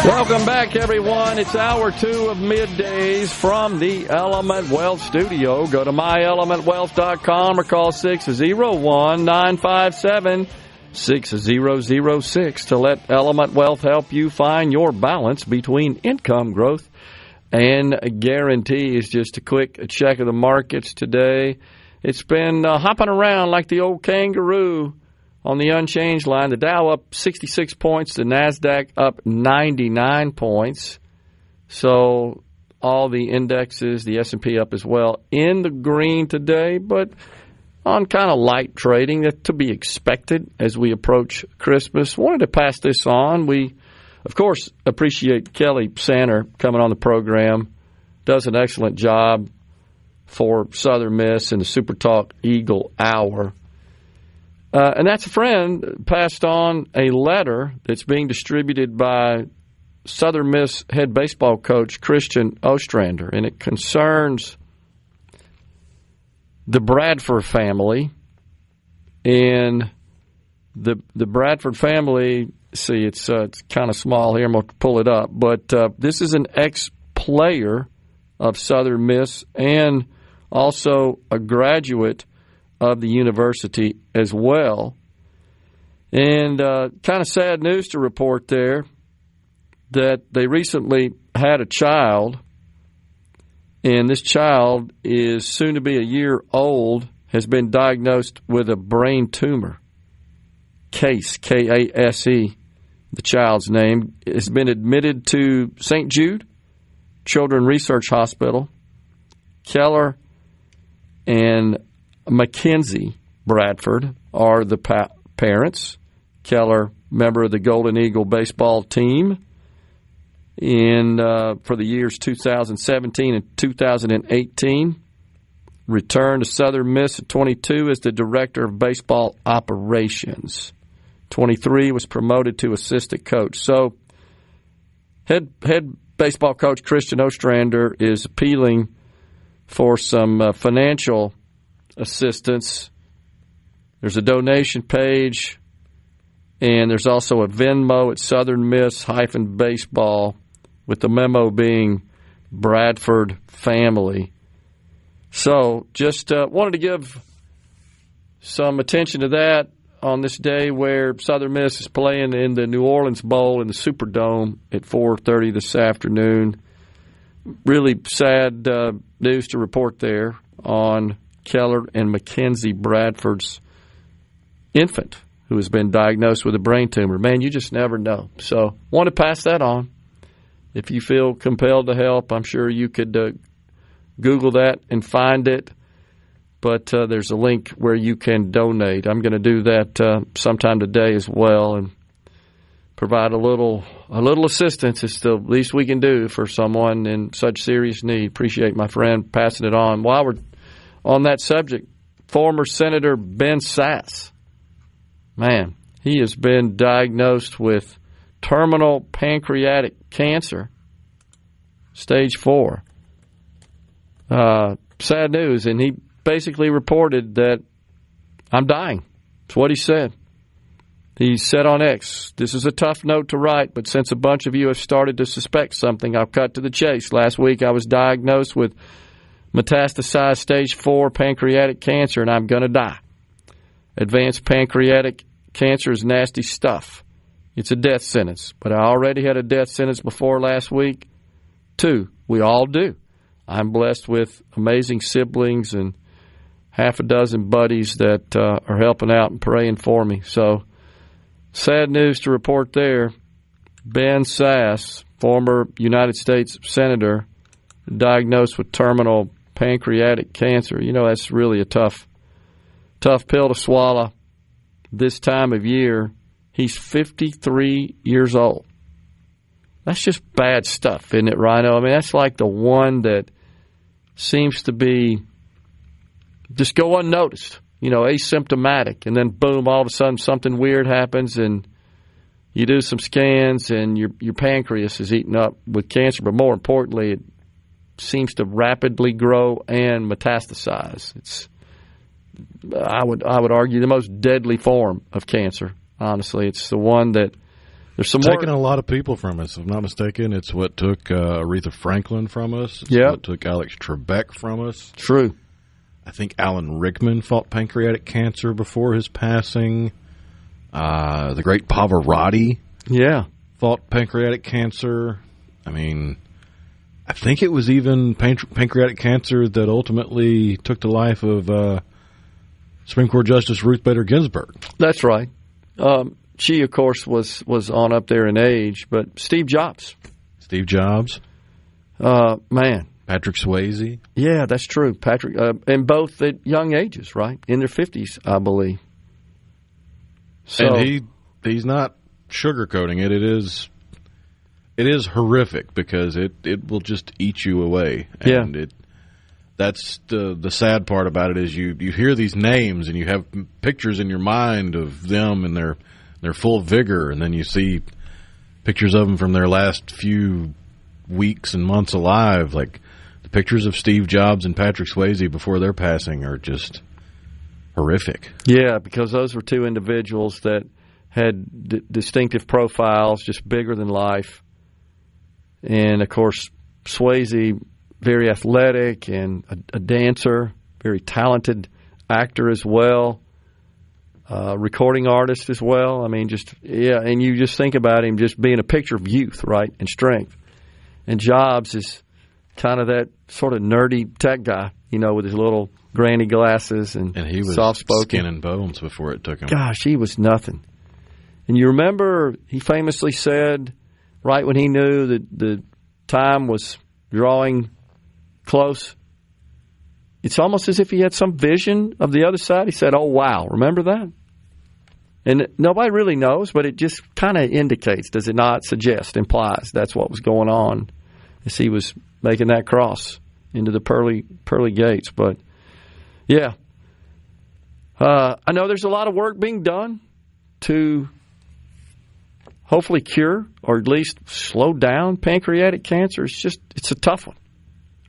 Welcome back, everyone. It's hour 2 of Middays from the Element Wealth studio. Go to myelementwealth.com or call 601-957-6006 to let Element Wealth help you find your balance between income growth and guarantees. Just a quick check of the markets today. It's been hopping around like the old kangaroo. On the unchanged line, the Dow up 66 points, the NASDAQ up 99 points. So all the indexes, the S&P up as well, in the green today, but on kind of light trading, to be expected as we approach Christmas. Wanted to pass this on. We, of course, appreciate Kelly Sanner coming on the program. Does an excellent job for Southern Miss in the SuperTalk Eagle Hour. And that's a friend passed on a letter that's being distributed by Southern Miss head baseball coach Christian Ostrander, and it concerns the Bradford family. And the Bradford family, see, it's kind of small here. I'm going to pull it up. But this is an ex-player of Southern Miss and also a graduate of the university as well. And kind of sad news to report there that they recently had a child, and this child is soon to be a year old, has been diagnosed with a brain tumor. Case, K-A-S-E, the child's name, has been admitted to St. Jude Children's Research Hospital. Keller and Mackenzie Bradford are the parents. Keller, member of the Golden Eagle baseball team for the years 2017 and 2018. Returned to Southern Miss at 22 as the director of baseball operations. 23 was promoted to assistant coach. So head baseball coach Christian Ostrander is appealing for some financial assistance. There's a donation page, and there's also a Venmo at Southern Miss-baseball, with the memo being Bradford family. So just wanted to give some attention to that on this day where Southern Miss is playing in the New Orleans Bowl in the Superdome at 4:30 this afternoon. Really sad news to report there on Keller and Mackenzie Bradford's infant who has been diagnosed with a brain tumor. Man, you just never know. So want to pass that on. If you feel compelled to help, I'm sure you could Google that and find it. But there's a link where you can donate. I'm going to do that sometime today as well and provide a little assistance. It's the least we can do for someone in such serious need. Appreciate my friend passing it on. While we're on that subject, former Senator Ben Sasse, man, he has been diagnosed with terminal pancreatic cancer, stage 4. Sad news, and he basically reported that I'm dying. That's what he said. He said on X, "This is a tough note to write, but since a bunch of you have started to suspect something, I'll cut to the chase. Last week I was diagnosed with metastasized stage 4 pancreatic cancer, and I'm going to die. Advanced pancreatic cancer is nasty stuff. It's a death sentence, but I already had a death sentence before last week, too. We all do. I'm blessed with amazing siblings and half a dozen buddies that are helping out and praying for me." So, sad news to report there. Ben Sasse, former United States Senator, diagnosed with terminal pancreatic cancer. You know, that's really a tough pill to swallow this time of year. He's 53 years old. That's just bad stuff, isn't it, Rhino? I mean, that's like the one that seems to be just go unnoticed, asymptomatic, and then boom, all of a sudden something weird happens and you do some scans and your pancreas is eaten up with cancer, but more importantly, it seems to rapidly grow and metastasize. It's, I would argue, the most deadly form of cancer. Honestly, it's the one that there's some taking a lot of people from us. If I'm not mistaken, it's what took Aretha Franklin from us. It's what took Alex Trebek from us. True. I think Alan Rickman fought pancreatic cancer before his passing. The great Pavarotti fought pancreatic cancer. I mean, I think it was even pancreatic cancer that ultimately took the life of Supreme Court Justice Ruth Bader Ginsburg. That's right. She, of course, was on up there in age, but Steve Jobs. Man. Patrick Swayze. Yeah, that's true. Patrick, and both at young ages, right? In their 50s, I believe. So, and he's not sugarcoating it. It is horrific because it will just eat you away. And that's the sad part about it is you hear these names and you have pictures in your mind of them and their full vigor, and then you see pictures of them from their last few weeks and months alive. Like the pictures of Steve Jobs and Patrick Swayze before their passing are just horrific. Yeah, because those were two individuals that had distinctive profiles, just bigger than life. And, of course, Swayze, very athletic and a dancer, very talented actor as well, recording artist as well. I mean, and you just think about him just being a picture of youth, right, and strength. And Jobs is kind of that sort of nerdy tech guy, with his little granny glasses and he was soft-spoken. Skin and bones before it took him. Gosh, he was nothing. And you remember he famously said, right when he knew that the time was drawing close, it's almost as if he had some vision of the other side. He said, "Oh, wow." Remember that? And nobody really knows, but it just kind of indicates, does it not suggest, implies that's what was going on as he was making that cross into the pearly gates. But, yeah, I know there's a lot of work being done to hopefully cure or at least slow down pancreatic cancer. It's a tough one.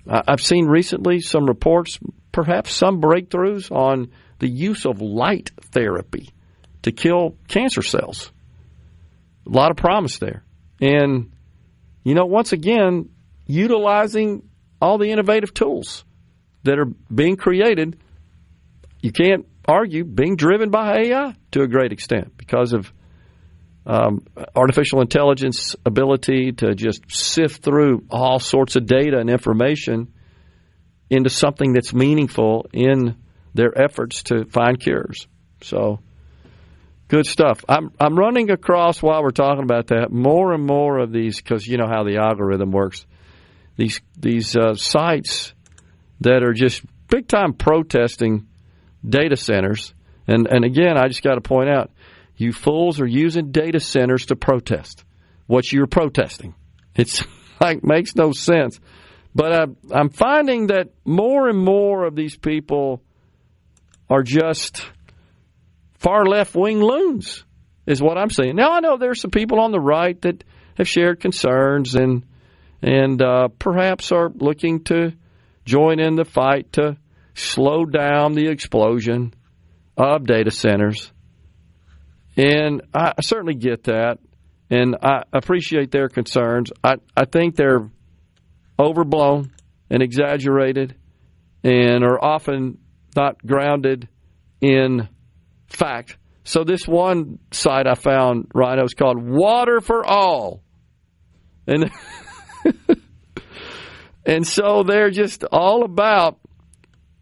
I've seen recently some reports, perhaps some breakthroughs on the use of light therapy to kill cancer cells. A lot of promise there. And, once again, utilizing all the innovative tools that are being created, you can't argue, being driven by AI to a great extent because of artificial intelligence ability to just sift through all sorts of data and information into something that's meaningful in their efforts to find cures. So, Good stuff. I'm running across, while we're talking about that, more and more of these, because you know how the algorithm works, these sites that are just big-time protesting data centers. And again, I just got to point out, you fools are using data centers to protest what you're protesting. It's like makes no sense. But I'm finding that more and more of these people are just far left-wing loons, is what I'm saying. Now, I know there's some people on the right that have shared concerns and perhaps are looking to join in the fight to slow down the explosion of data centers. And I certainly get that, and I appreciate their concerns. I think they're overblown and exaggerated and are often not grounded in fact. So this one site I found, Rhino, is called Water for All. And and so they're just all about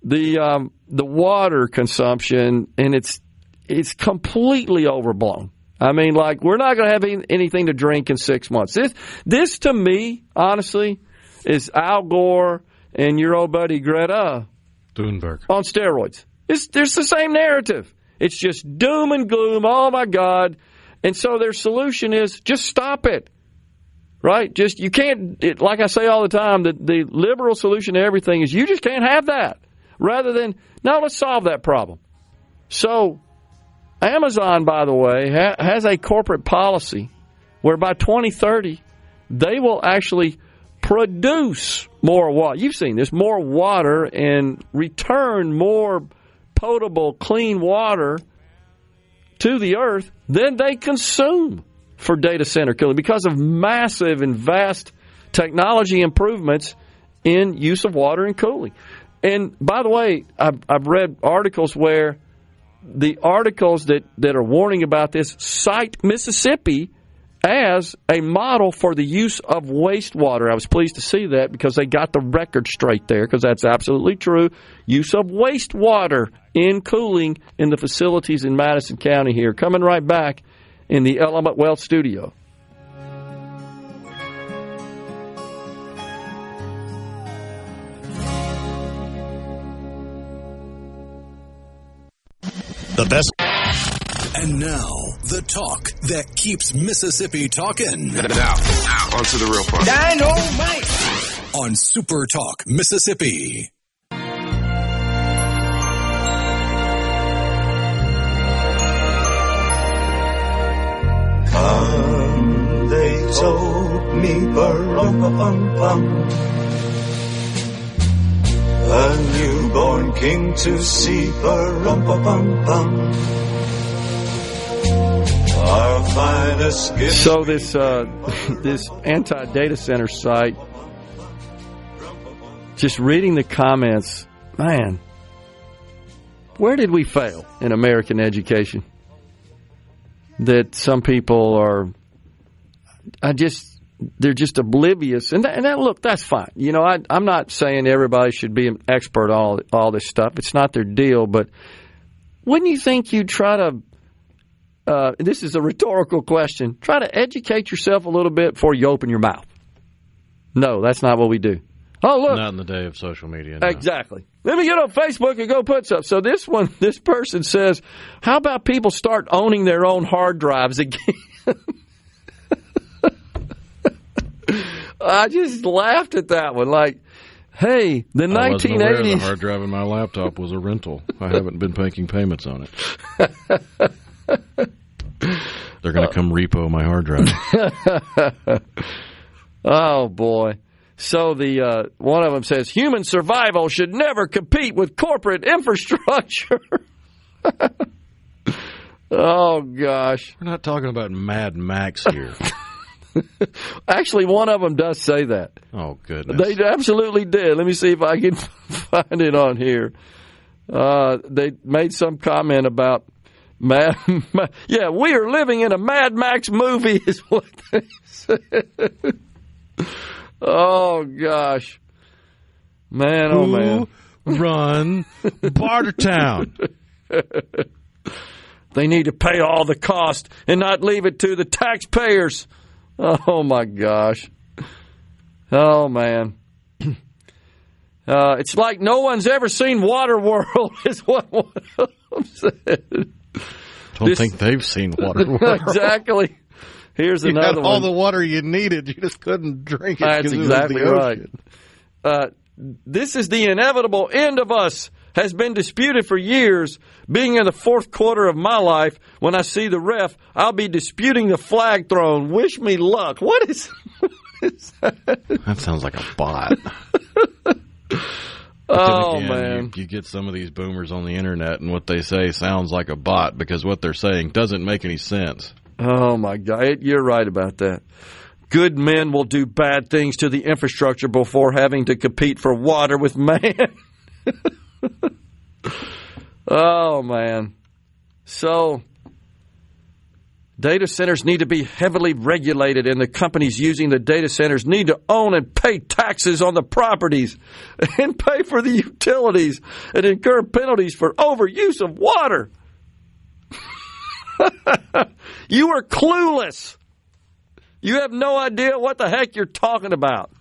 the water consumption, and it's completely overblown. I mean, like, we're not going to have anything to drink in 6 months. This to me, honestly, is Al Gore and your old buddy Greta Thunberg on steroids. There's the same narrative. It's just doom and gloom. Oh my God! And so their solution is just stop it. Right? Just you can't. Like I say all the time, the liberal solution to everything is you just can't have that. Rather than no, let's solve that problem. So Amazon, by the way, has a corporate policy where by 2030 they will actually produce more water. You've seen this, more water, and return more potable, clean water to the earth than they consume for data center cooling because of massive and vast technology improvements in use of water and cooling. And by the way, I've read articles where the articles that are warning about this cite Mississippi as a model for the use of wastewater. I was pleased to see that because they got the record straight there, because that's absolutely true. Use of wastewater in cooling in the facilities in Madison County here. Coming right back in the Element Wealth studio. The best. And now, the talk that keeps Mississippi talking. Now, on to the real part. Dynamite! On SuperTalk Mississippi. They told me, bum, a newborn king to see, bum. Our finest gift. So this anti-data center site, just reading the comments, man, where did we fail in American education? That some people are, they're just oblivious, and that look, that's fine. You know, I'm not saying everybody should be an expert on all this stuff. It's not their deal, but wouldn't you think you'd try to? This is a rhetorical question. Try to educate yourself a little bit before you open your mouth. No, that's not what we do. Oh, look. Not in the day of social media. No. Exactly. Let me get on Facebook and go put stuff. So this person says, how about people start owning their own hard drives again? I just laughed at that one. Like, hey, the 1980s. I wasn't aware the hard drive in my laptop was a rental. I haven't been making payments on it. They're going to come repo my hard drive. Oh, boy. So the one of them says, human survival should never compete with corporate infrastructure. Oh, gosh. We're not talking about Mad Max here. Actually, one of them does say that. Oh, goodness. They absolutely did. Let me see if I can find it on here. They made some comment about yeah, we are living in a Mad Max movie is what they said. Oh, gosh. Man, oh, man. Run Bartertown. They need to pay all the cost and not leave it to the taxpayers. Oh, my gosh. Oh, man. It's like no one's ever seen Waterworld, is what one of them said. Don't think they've seen Waterworld. Exactly. Here's you another had all one. the water you needed. You just couldn't drink it. That's exactly right. This is the inevitable end of us. Has been disputed for years. Being in the fourth quarter of my life, when I see the ref, I'll be disputing the flag thrown. Wish me luck. What is that? That sounds like a bot. Oh, again, man. You get some of these boomers on the internet, and what they say sounds like a bot because what they're saying doesn't make any sense. Oh, my God. You're right about that. Good men will do bad things to the infrastructure before having to compete for water with man. Oh, man. So, data centers need to be heavily regulated, and the companies using the data centers need to own and pay taxes on the properties and pay for the utilities and incur penalties for overuse of water. You are clueless. You have no idea what the heck you're talking about.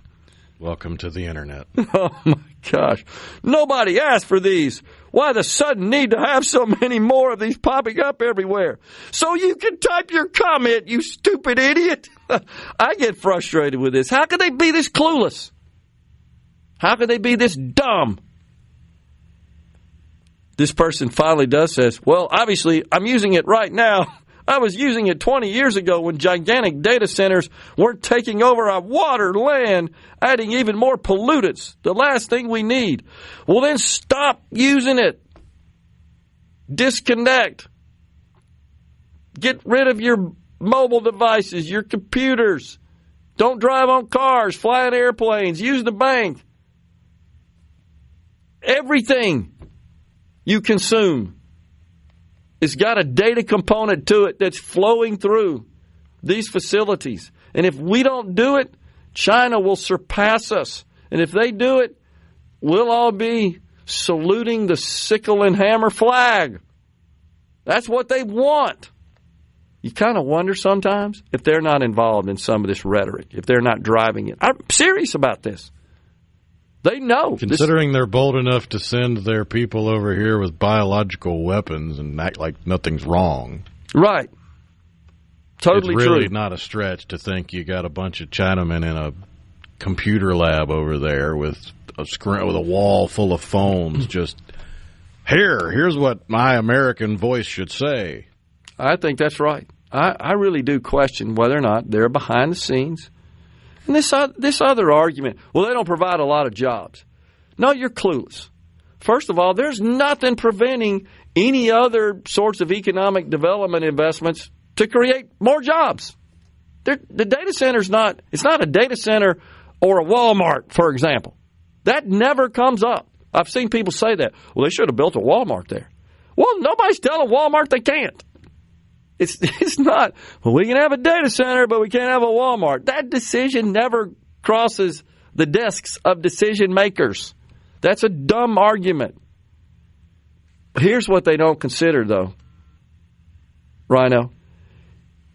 Welcome to the internet. Oh, my gosh. Nobody asked for these. Why the sudden need to have so many more of these popping up everywhere? So you can type your comment, you stupid idiot. I get frustrated with this. How could they be this clueless? How could they be this dumb? This person finally does says, well, obviously, I'm using it right now. I was using it 20 years ago when gigantic data centers weren't taking over our water, land, adding even more pollutants. The last thing we need. Well, then stop using it. Disconnect. Get rid of your mobile devices, your computers. Don't drive on cars, fly in airplanes, use the bank. Everything you consume, it's got a data component to it that's flowing through these facilities. And if we don't do it, China will surpass us. And if they do it, we'll all be saluting the sickle and hammer flag. That's what they want. You kind of wonder sometimes if they're not involved in some of this rhetoric, if they're not driving it. I'm serious about this. They know. Considering they're bold enough to send their people over here with biological weapons and act like nothing's wrong. Right. Totally true. It's really not a stretch to think you got a bunch of Chinamen in a computer lab over there with a wall full of phones just, here's what my American voice should say. I think that's right. I really do question whether or not they're behind the scenes. And this other argument, well, they don't provide a lot of jobs. No, you're clueless. First of all, there's nothing preventing any other sorts of economic development investments to create more jobs. The data center's it's not a data center or a Walmart, for example. That never comes up. I've seen people say that. Well, they should have built a Walmart there. Well, nobody's telling Walmart they can't. It's not, well, we can have a data center, but we can't have a Walmart. That decision never crosses the desks of decision makers. That's a dumb argument. Here's what they don't consider, though, Rhino.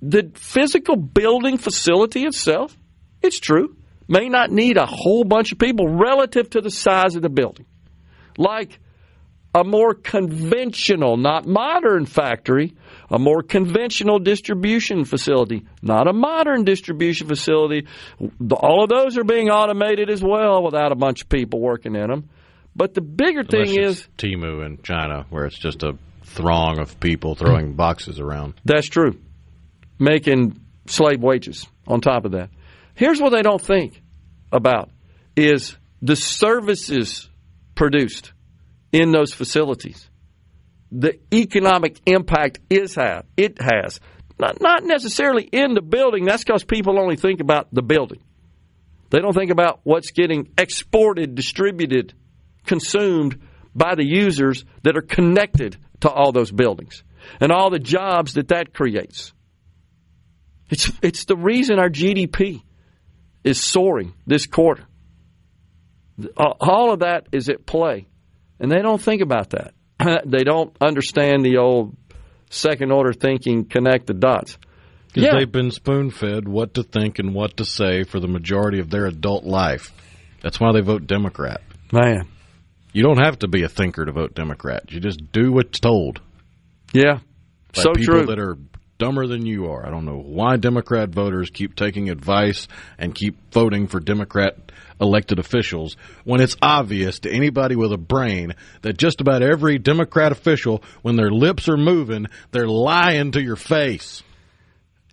The physical building facility itself, it's true, may not need a whole bunch of people relative to the size of the building. Like a more conventional, not modern factory, a more conventional distribution facility, not a modern distribution facility. All of those are being automated as well without a bunch of people working in them. But the bigger thing is Temu in China, where it's just a throng of people throwing boxes around. That's true. Making slave wages on top of that. Here's what they don't think about is the services produced in those facilities. The economic impact it has. Not necessarily in the building. That's because people only think about the building. They don't think about what's getting exported, distributed, consumed by the users that are connected to all those buildings and all the jobs that creates. It's the reason our GDP is soaring this quarter. All of that is at play, and they don't think about that. They don't understand the old second-order thinking connect the dots. Because they've been spoon-fed what to think and what to say for the majority of their adult life. That's why they vote Democrat. Man. You don't have to be a thinker to vote Democrat. You just do what's told. Yeah, by so people true. That are dumber than you are. I don't know why Democrat voters keep taking advice and keep voting for Democrat elected officials when it's obvious to anybody with a brain that just about every Democrat official, when their lips are moving, they're lying to your face.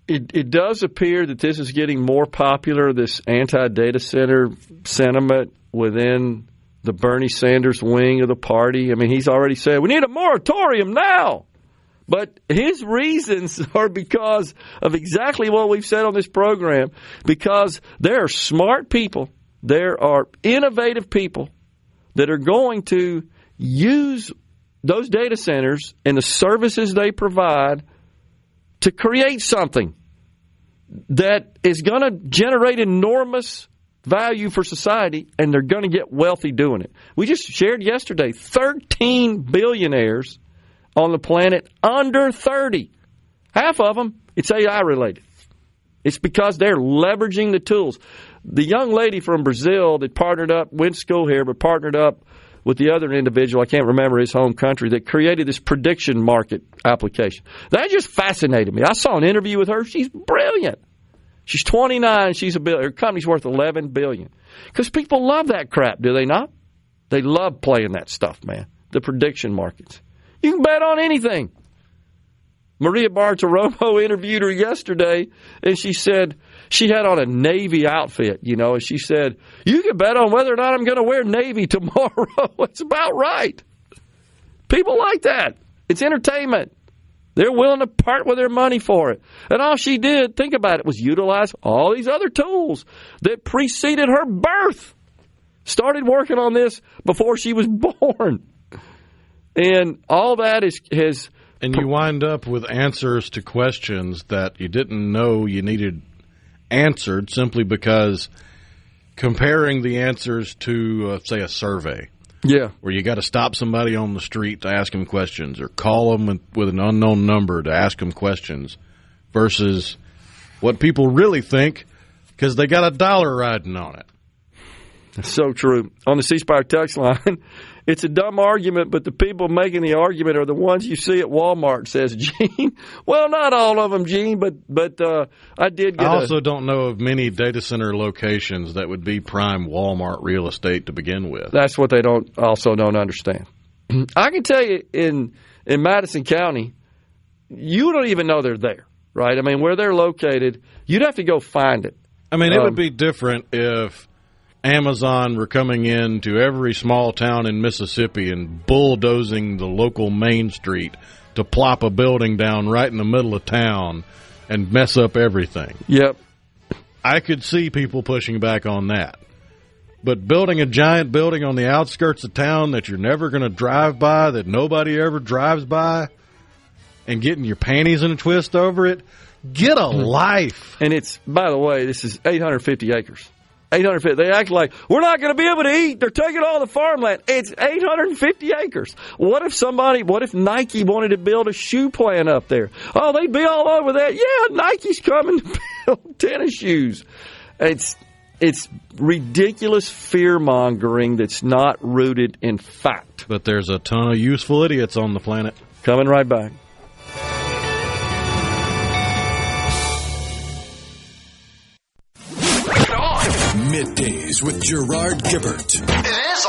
It does appear that this is getting more popular, this anti-data center sentiment within the Bernie Sanders wing of the party. I mean, he's already said, we need a moratorium now. But his reasons are because of exactly what we've said on this program, because there are smart people, there are innovative people that are going to use those data centers and the services they provide to create something that is going to generate enormous value for society, and they're going to get wealthy doing it. We just shared yesterday 13 billionaires on the planet under 30. Half of them, it's AI related. It's because they're leveraging the tools. The young lady from Brazil that partnered up, went to school here, but partnered up with the other individual, I can't remember his home country, that created this prediction market application. That just fascinated me. I saw an interview with her. She's brilliant. She's 29. Her company's worth $11 billion. Because people love that crap, do they not? They love playing that stuff, man. The prediction markets. You can bet on anything. Maria Bartiromo interviewed her yesterday, and she said she had on a Navy outfit, and she said, you can bet on whether or not I'm going to wear Navy tomorrow. It's about right. People like that. It's entertainment. They're willing to part with their money for it. And all she did, think about it, was utilize all these other tools that preceded her birth. Started working on this before she was born. And all that has... And you wind up with answers to questions that you didn't know you needed answered simply because comparing the answers to, say, a survey. Yeah. Where you got to stop somebody on the street to ask them questions or call them with an unknown number to ask them questions versus what people really think because they got $1 riding on it. That's so true. On the C Spire text line, it's a dumb argument, but the people making the argument are the ones you see at Walmart, says Gene. Well, not all of them, Gene, but I did get I also don't know of many data center locations that would be prime Walmart real estate to begin with. That's what they don't understand. I can tell you in Madison County, you don't even know they're there, right? I mean, where they're located, you'd have to go find it. I mean, it would be different if Amazon were coming into every small town in Mississippi and bulldozing the local main street to plop a building down right in the middle of town and mess up everything. Yep. I could see people pushing back on that. But building a giant building on the outskirts of town that you're never going to drive by, that nobody ever drives by, and getting your panties in a twist over it, get a life. And it's, by the way, this is 850 acres. 850. They act like we're not going to be able to eat. They're taking all the farmland. It's 850 acres. What if Nike wanted to build a shoe plant up there? Oh, they'd be all over that. Yeah, Nike's coming to build tennis shoes. It's ridiculous fear-mongering that's not rooted in fact. But there's a ton of useful idiots on the planet. Coming right back. Middays with Gerard Gibert. It is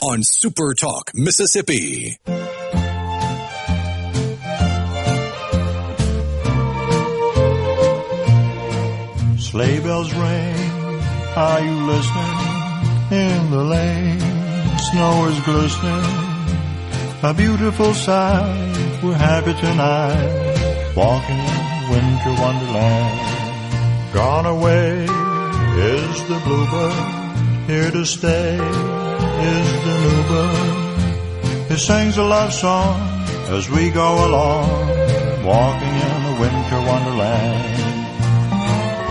on SuperTalk Mississippi. Sleigh bells ring, are you listening? In the lane, snow is glistening, a beautiful sight. We're happy tonight, walking in winter wonderland. Gone away is the bluebird, here to stay is the new bird. He sings a love song as we go along, walking in a winter wonderland.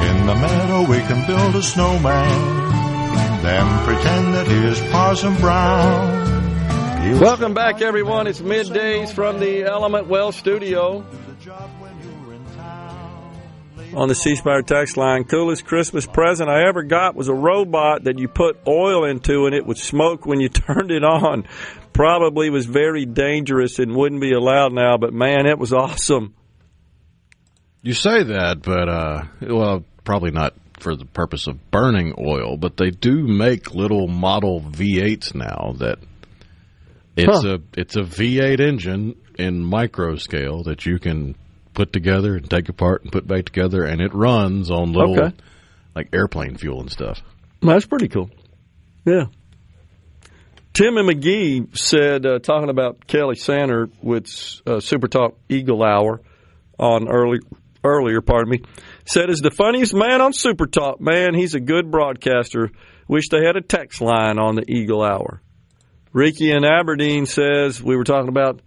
In the meadow we can build a snowman, then pretend that he is Parson Brown. Welcome back, everyone. It's Middays from the Element Well studio on the C Spire text line. Coolest Christmas present I ever got was a robot that you put oil into and it would smoke when you turned it on. Probably was very dangerous and wouldn't be allowed now, but man, it was awesome. You say that, but well, probably not for the purpose of burning oil, but they do make little model V8s now that it's a V8 engine in micro scale that you can put together and take apart and put back together, and it runs on little like airplane fuel and stuff. That's pretty cool. Yeah. Tim and McGee said, talking about Kelly Sander with SuperTalk Eagle Hour on earlier, said, is the funniest man on SuperTalk. Man, he's a good broadcaster. Wish they had a text line on the Eagle Hour. Ricky in Aberdeen says, we were talking about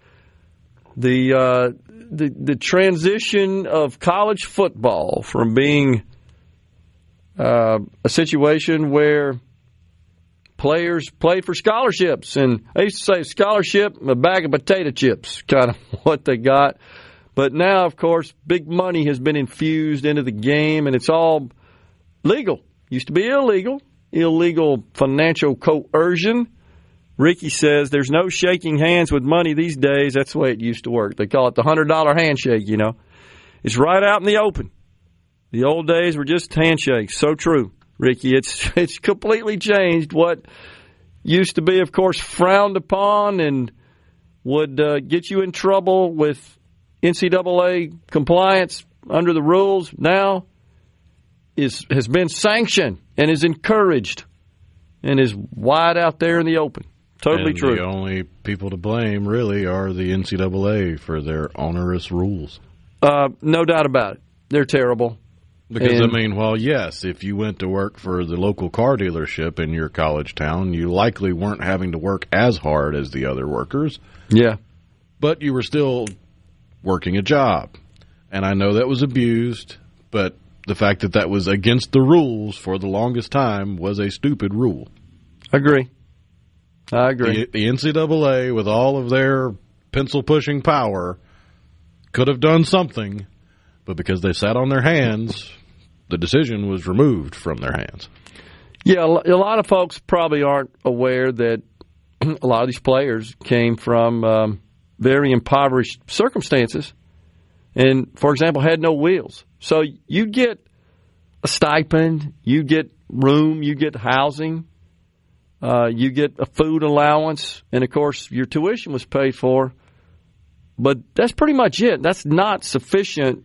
the transition of college football from being a situation where players played for scholarships, and I used to say scholarship, a bag of potato chips, kind of what they got. But now, of course, big money has been infused into the game, and it's all legal. Used to be illegal financial coercion. Ricky says there's no shaking hands with money these days. That's the way it used to work. They call it the $100 handshake, you know. It's right out in the open. The old days were just handshakes. So true, Ricky. It's completely changed. What used to be, of course, frowned upon and would get you in trouble with NCAA compliance under the rules now has been sanctioned and is encouraged and is wide out there in the open. Totally true. The only people to blame, really, are the NCAA for their onerous rules. No doubt about it. They're terrible. Because, yes, if you went to work for the local car dealership in your college town, you likely weren't having to work as hard as the other workers. Yeah. But you were still working a job. And I know that was abused, but the fact that was against the rules for the longest time was a stupid rule. I agree. The NCAA, with all of their pencil-pushing power, could have done something, but because they sat on their hands, the decision was removed from their hands. Yeah, a lot of folks probably aren't aware that a lot of these players came from very impoverished circumstances and, for example, had no wheels. So you get a stipend, you get room, you get housing, you get a food allowance, and, of course, your tuition was paid for. But that's pretty much it. That's not sufficient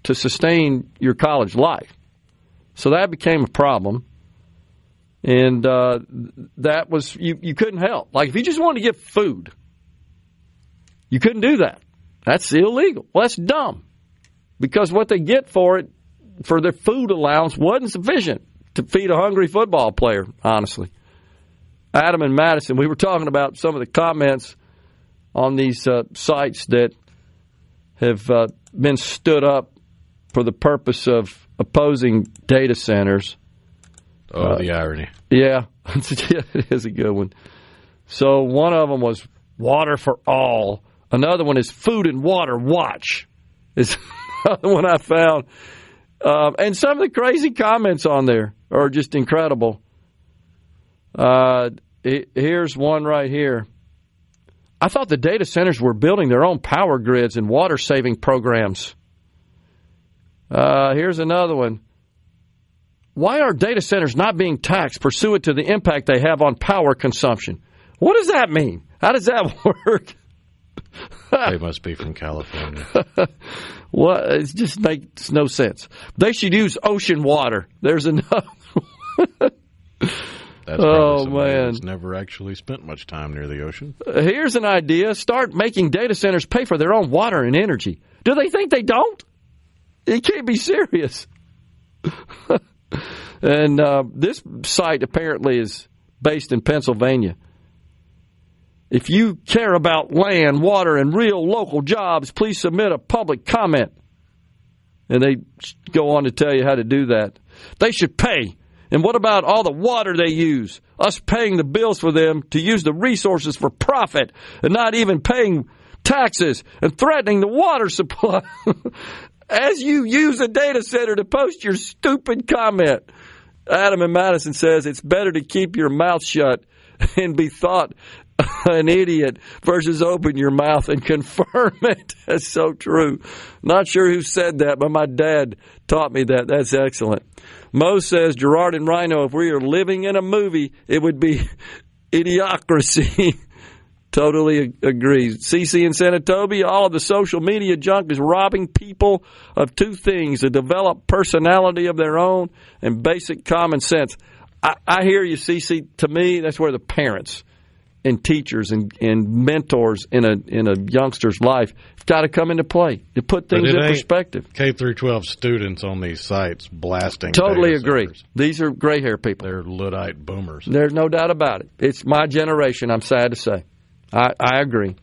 to sustain your college life. So that became a problem. And that was, you couldn't help. Like, if you just wanted to get food, you couldn't do that. That's illegal. Well, that's dumb. Because what they get for it, for their food allowance, wasn't sufficient to feed a hungry football player, honestly. Adam and Madison, we were talking about some of the comments on these sites that have been stood up for the purpose of opposing data centers. Oh, the irony. Yeah, it is a good one. So one of them was water for all. Another one is food and water watch. Is another one I found. And some of the crazy comments on there are just incredible. Here's one right here. I thought the data centers were building their own power grids and water-saving programs. Here's another one. Why are data centers not being taxed pursuant to the impact they have on power consumption? What does that mean? How does that work? They must be from California. Well, it just makes no sense. They should use ocean water. There's another one. That's probably somebody that's never actually spent much time near the ocean. Here's an idea. Start making data centers pay for their own water and energy. Do they think they don't? It can't be serious. And this site apparently is based in Pennsylvania. If you care about land, water, and real local jobs, please submit a public comment. And they go on to tell you how to do that. They should pay And what about all the water they use? Us paying the bills for them to use the resources for profit and not even paying taxes and threatening the water supply as you use a data center to post your stupid comment. Adam in Madison says it's better to keep your mouth shut and be thought an idiot versus open your mouth and confirm it. That's so true. Not sure who said that, but my dad taught me that. That's excellent. Mo says, Gerard and Rhino, if we are living in a movie, it would be Idiocracy. Totally agrees. CC in Senatobia, all of the social media junk is robbing people of two things, a developed personality of their own and basic common sense. I hear you, CC. To me, that's where the parents and teachers and mentors in a youngster's life have got to come into play to put things in perspective. K through 12 students on these sites blasting. Totally agree. These are gray hair people. They're Luddite boomers. There's no doubt about it. It's my generation, I'm sad to say. I agree.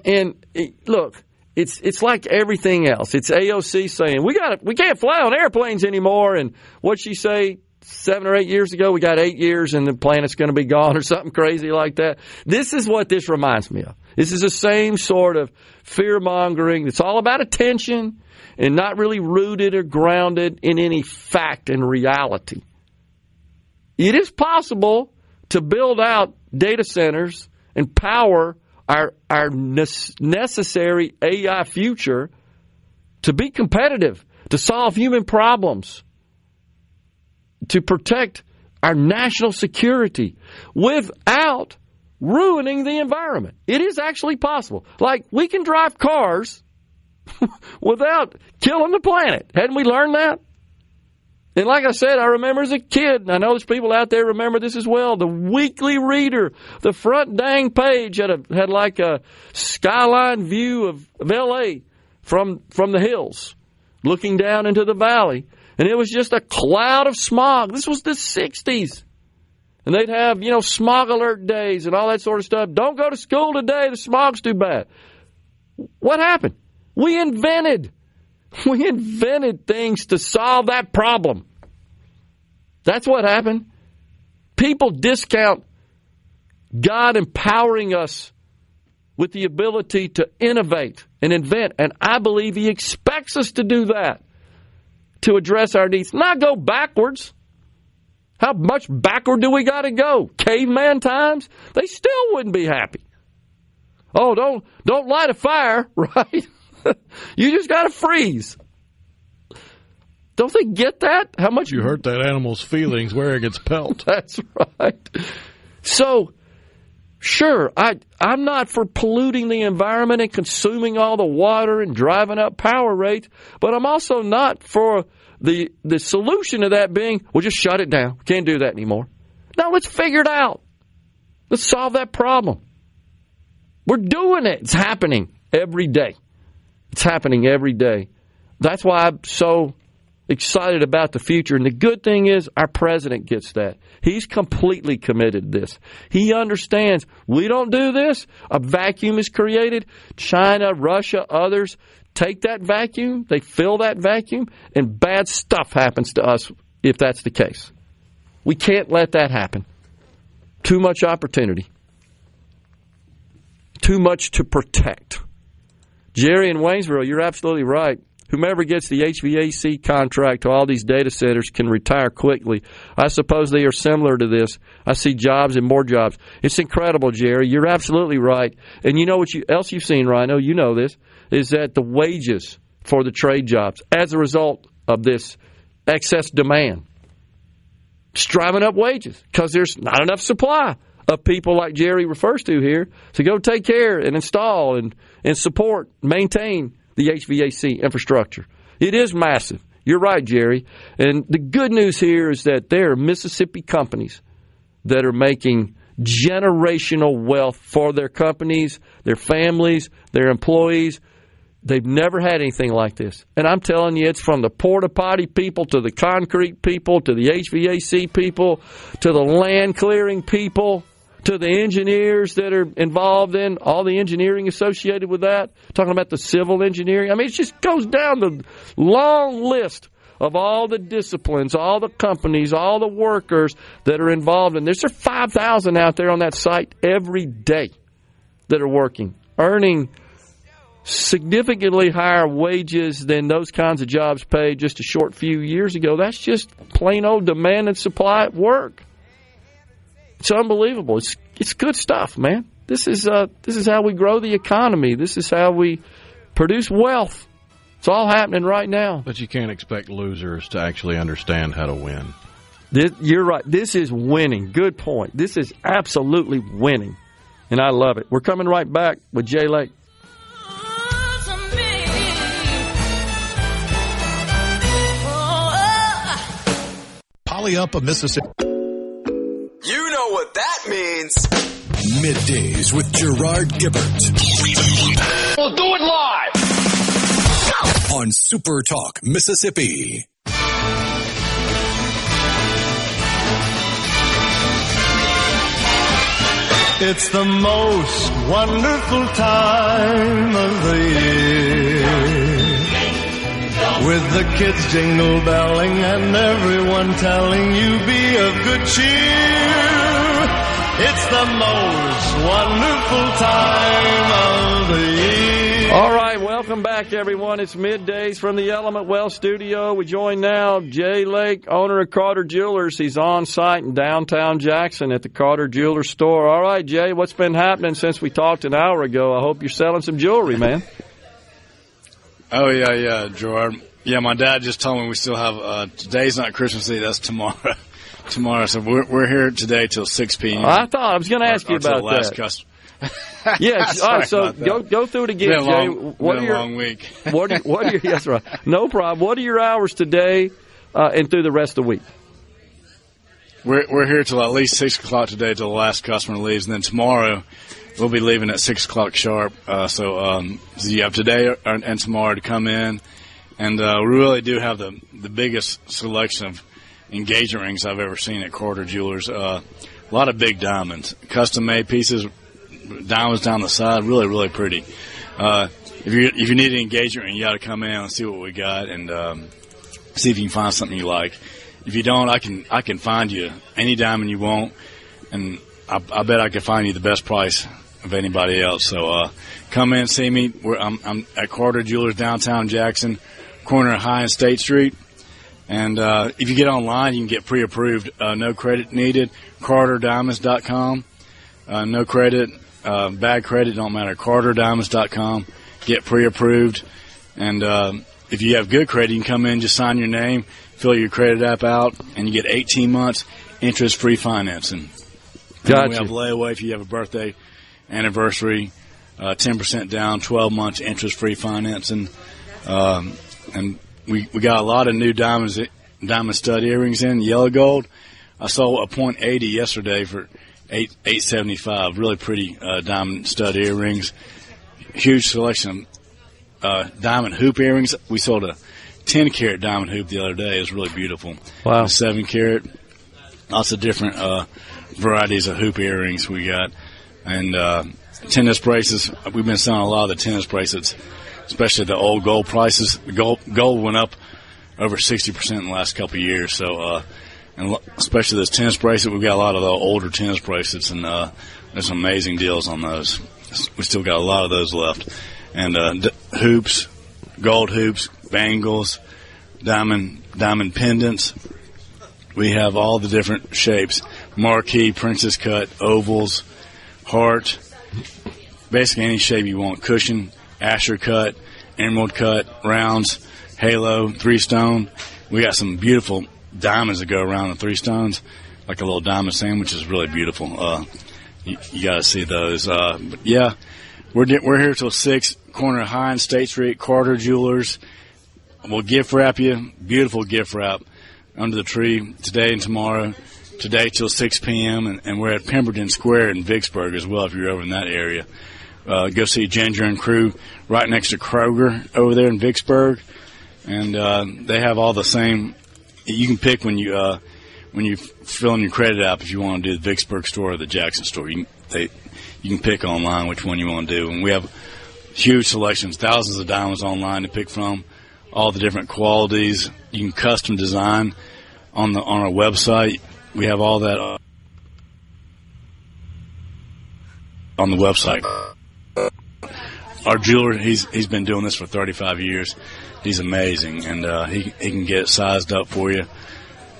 And look, it's like everything else. It's AOC saying we can't fly on airplanes anymore. And what'd she say 7 or 8 years ago? We got 8 years and the planet's going to be gone or something crazy like that. This is what this reminds me of. This is the same sort of fear mongering. It's all about attention and not really rooted or grounded in any fact and reality. It is possible to build out data centers and power our necessary AI future to be competitive, to solve human problems, to protect our national security without ruining the environment. It is actually possible. Like, we can drive cars without killing the planet. Hadn't we learned that? And like I said, I remember as a kid, and I know there's people out there remember this as well, the Weekly Reader, the front dang page had like a skyline view of L.A. from the hills, looking down into the valley. And it was just a cloud of smog. This was the 60s. And they'd have, smog alert days and all that sort of stuff. Don't go to school today. The smog's too bad. What happened? We invented things to solve that problem. That's what happened. People discount God empowering us with the ability to innovate and invent. And I believe He expects us to do that, to address our needs, not go backwards. How much backward do we got to go? Caveman times? They still wouldn't be happy. Oh, don't light a fire, right? You just got to freeze. Don't they get that? How much you hurt that animal's feelings wearing its pelt. That's right. So, sure, I'm not for polluting the environment and consuming all the water and driving up power rates, but I'm also not for the solution to that being, well, just shut it down. Can't do that anymore. No, let's figure it out. Let's solve that problem. We're doing it. It's happening every day. It's happening every day. That's why I'm so excited about the future. And the good thing is our president gets that. He's completely committed to this. He understands we don't do this, a vacuum is created. China, Russia, others take that vacuum, they fill that vacuum, and bad stuff happens to us if that's the case. We can't let that happen. Too much opportunity. Too much to protect. Jerry in Waynesboro, you're absolutely right. Whomever gets the HVAC contract to all these data centers can retire quickly. I suppose they are similar to this. I see jobs and more jobs. It's incredible, Jerry. You're absolutely right. And you know what else you've seen, Rhino, you know this, is that the wages for the trade jobs, as a result of this excess demand, it's driving up wages because there's not enough supply of people like Jerry refers to here to go take care and install and support, maintain the HVAC infrastructure. It is massive. You're right, Jerry. And the good news here is that there are Mississippi companies that are making generational wealth for their companies, their families, their employees. They've never had anything like this. And I'm telling you, it's from the porta potty people to the concrete people to the HVAC people to the land clearing people to the engineers that are involved in all the engineering associated with that, talking about the civil engineering. I mean, it just goes down the long list of all the disciplines, all the companies, all the workers that are involved in this. There's 5,000 out there on that site every day that are working, earning significantly higher wages than those kinds of jobs paid just a short few years ago. That's just plain old demand and supply at work. It's unbelievable. It's good stuff, man. This is how we grow the economy. This is how we produce wealth. It's all happening right now. But you can't expect losers to actually understand how to win. You're right. This is winning. Good point. This is absolutely winning, and I love it. We're coming right back with Jay Lake. Up of Mississippi. You know what that means. Middays with Gerard Gibert. We'll do it live on SuperTalk Mississippi. It's the most wonderful time of the year, with the kids jingle belling and everyone telling you be of good cheer. It's the most wonderful time of the year. All right, welcome back, everyone. It's Middays from the Element Well studio. We join now Jay Lake, owner of Carter Jewelers. He's on site in downtown Jackson at the Carter Jewelers store. All right, Jay, what's been happening since we talked an hour ago? I hope you're selling some jewelry, man. Oh, yeah, Gerard. Yeah, my dad just told me we still have today's not Christmas Eve, that's tomorrow. So we're here today till 6 p.m. I thought I was going to ask you about that. Yes. All right. So go through it again, Jay. What are your long week? What are your? Yes, right. No problem. What are your hours today and through the rest of the week? We're here till at least 6 o'clock today till the last customer leaves, and then tomorrow we'll be leaving at 6 o'clock sharp. So you have today and tomorrow to come in. And we really do have the biggest selection of engagement rings I've ever seen at Carter Jewelers. A lot of big diamonds, custom-made pieces, diamonds down the side, really, really pretty. If you need an engagement ring, you got to come in and see what we got and see if you can find something you like. If you don't, I can find you any diamond you want, and I bet I can find you the best price of anybody else. So come in and see me. I'm at Carter Jewelers, downtown Jackson, corner of High and State Street. And if you get online, you can get pre-approved. No credit needed. CarterDiamonds.com. No credit, bad credit, don't matter. CarterDiamonds.com. Get pre-approved. And if you have good credit, you can come in, just sign your name, fill your credit app out, and you get 18 months interest-free financing. Gotcha. We have layaway if you have a birthday, anniversary, 10% down, 12 months interest-free financing. And we got a lot of new diamond stud earrings in yellow gold. I saw a .80 yesterday for $875. Really pretty diamond stud earrings. Huge selection of diamond hoop earrings. We sold a 10-carat diamond hoop the other day. It was really beautiful. Wow. 7-carat. Lots of different varieties of hoop earrings we got. And tennis bracelets. We've been selling a lot of the tennis bracelets, especially the old gold prices. The gold went up over 60% in the last couple of years. So, and especially this tennis bracelet, we've got a lot of the older tennis bracelets, and there's some amazing deals on those. We still got a lot of those left. And hoops, gold hoops, bangles, diamond pendants. We have all the different shapes: marquee, princess cut, ovals, heart, basically any shape you want. Cushion, Asher cut, emerald cut, rounds, halo, 3-stone. We got some beautiful diamonds that go around the 3 stones, like a little diamond sandwich. Is really beautiful. You got to see those. But yeah, we're here till 6, corner of High and State Street, Carter Jewelers. We'll gift wrap you, beautiful gift wrap under the tree today and tomorrow. Today till 6 p.m. And we're at Pemberton Square in Vicksburg as well if you're over in that area. Go see Ginger and Crew right next to Kroger over there in Vicksburg. And they have all the same. You can pick when you fill in your credit app if you want to do the Vicksburg store or the Jackson store. You can pick online which one you want to do. And we have huge selections, thousands of diamonds online to pick from. all the different qualities. You can custom design on our website. We have all that on the website. Our jeweler, he's been doing this for 35 years. He's amazing, and he can get it sized up for you.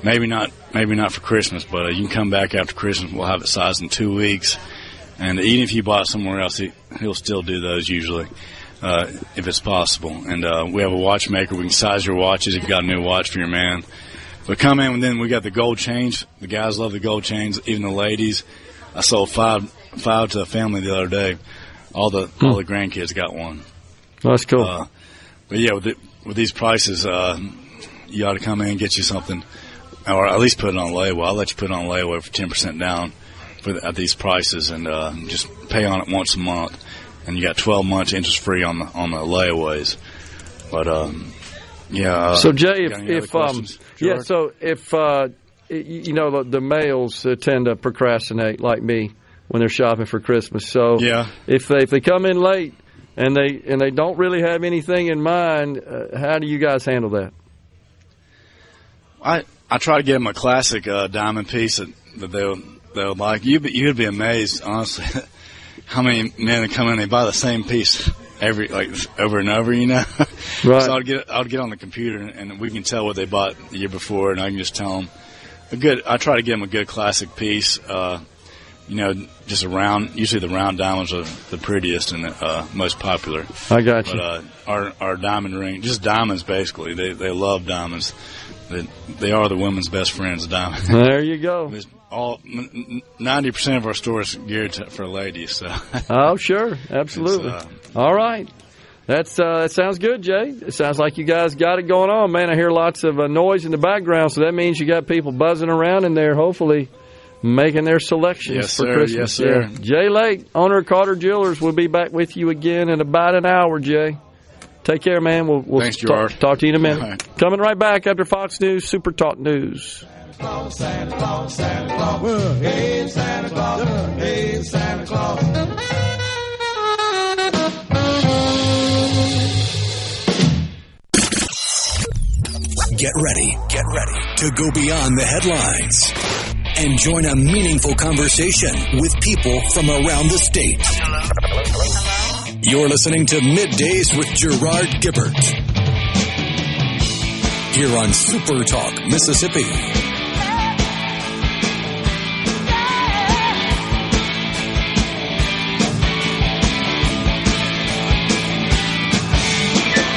Maybe not for Christmas, but you can come back after Christmas. We'll have it sized in 2 weeks. And even if you bought it somewhere else, he'll still do those usually, if it's possible. And we have a watchmaker. We can size your watches if you got a new watch for your man. But come in, and then we got the gold chains. The guys love the gold chains, even the ladies. I sold five to a family the other day. All the grandkids got one. Oh, that's cool. But yeah, with these prices, you ought to come in and get you something, or at least put it on layaway. I'll let you put it on layaway for 10% down at these prices, and just pay on it once a month, and you got 12 months interest free on the layaways. But yeah. So Jay, if you know, the males tend to procrastinate like me when they're shopping for Christmas. So yeah, if they come in late and they don't really have anything in mind, how do you guys handle that? I try to give them a classic diamond piece that they'll like. You'd be amazed, honestly, how many men that come in, they buy the same piece over and over, you know. Right. So I'll get on the computer and we can tell what they bought the year before, and I can just tell them I try to give them a good classic piece. You know, just a round. Usually the round diamonds are the prettiest and most popular. I got you. But our diamond ring, just diamonds basically. They love diamonds. They are the women's best friends, diamonds. There you go. 90% of our stores geared for ladies. So. Oh, sure, absolutely. All right, that sounds good, Jay. It sounds like you guys got it going on, man. I hear lots of noise in the background, so that means you got people buzzing around in there, hopefully making their selections for Christmas. Yes, sir. Yeah. Jay Lake, owner of Carter Jewelers, will be back with you again in about an hour, Jay. Take care, man. We'll Thanks, Gerard. Talk to you in a minute. Right. Coming right back after Fox News, Super Talk News. Santa Claus, Santa Claus, hey, Santa Claus, hey, Santa Claus. Get ready to go beyond the headlines and join a meaningful conversation with people from around the state. You're listening to Middays with Gerard Gibert here on SuperTalk Mississippi.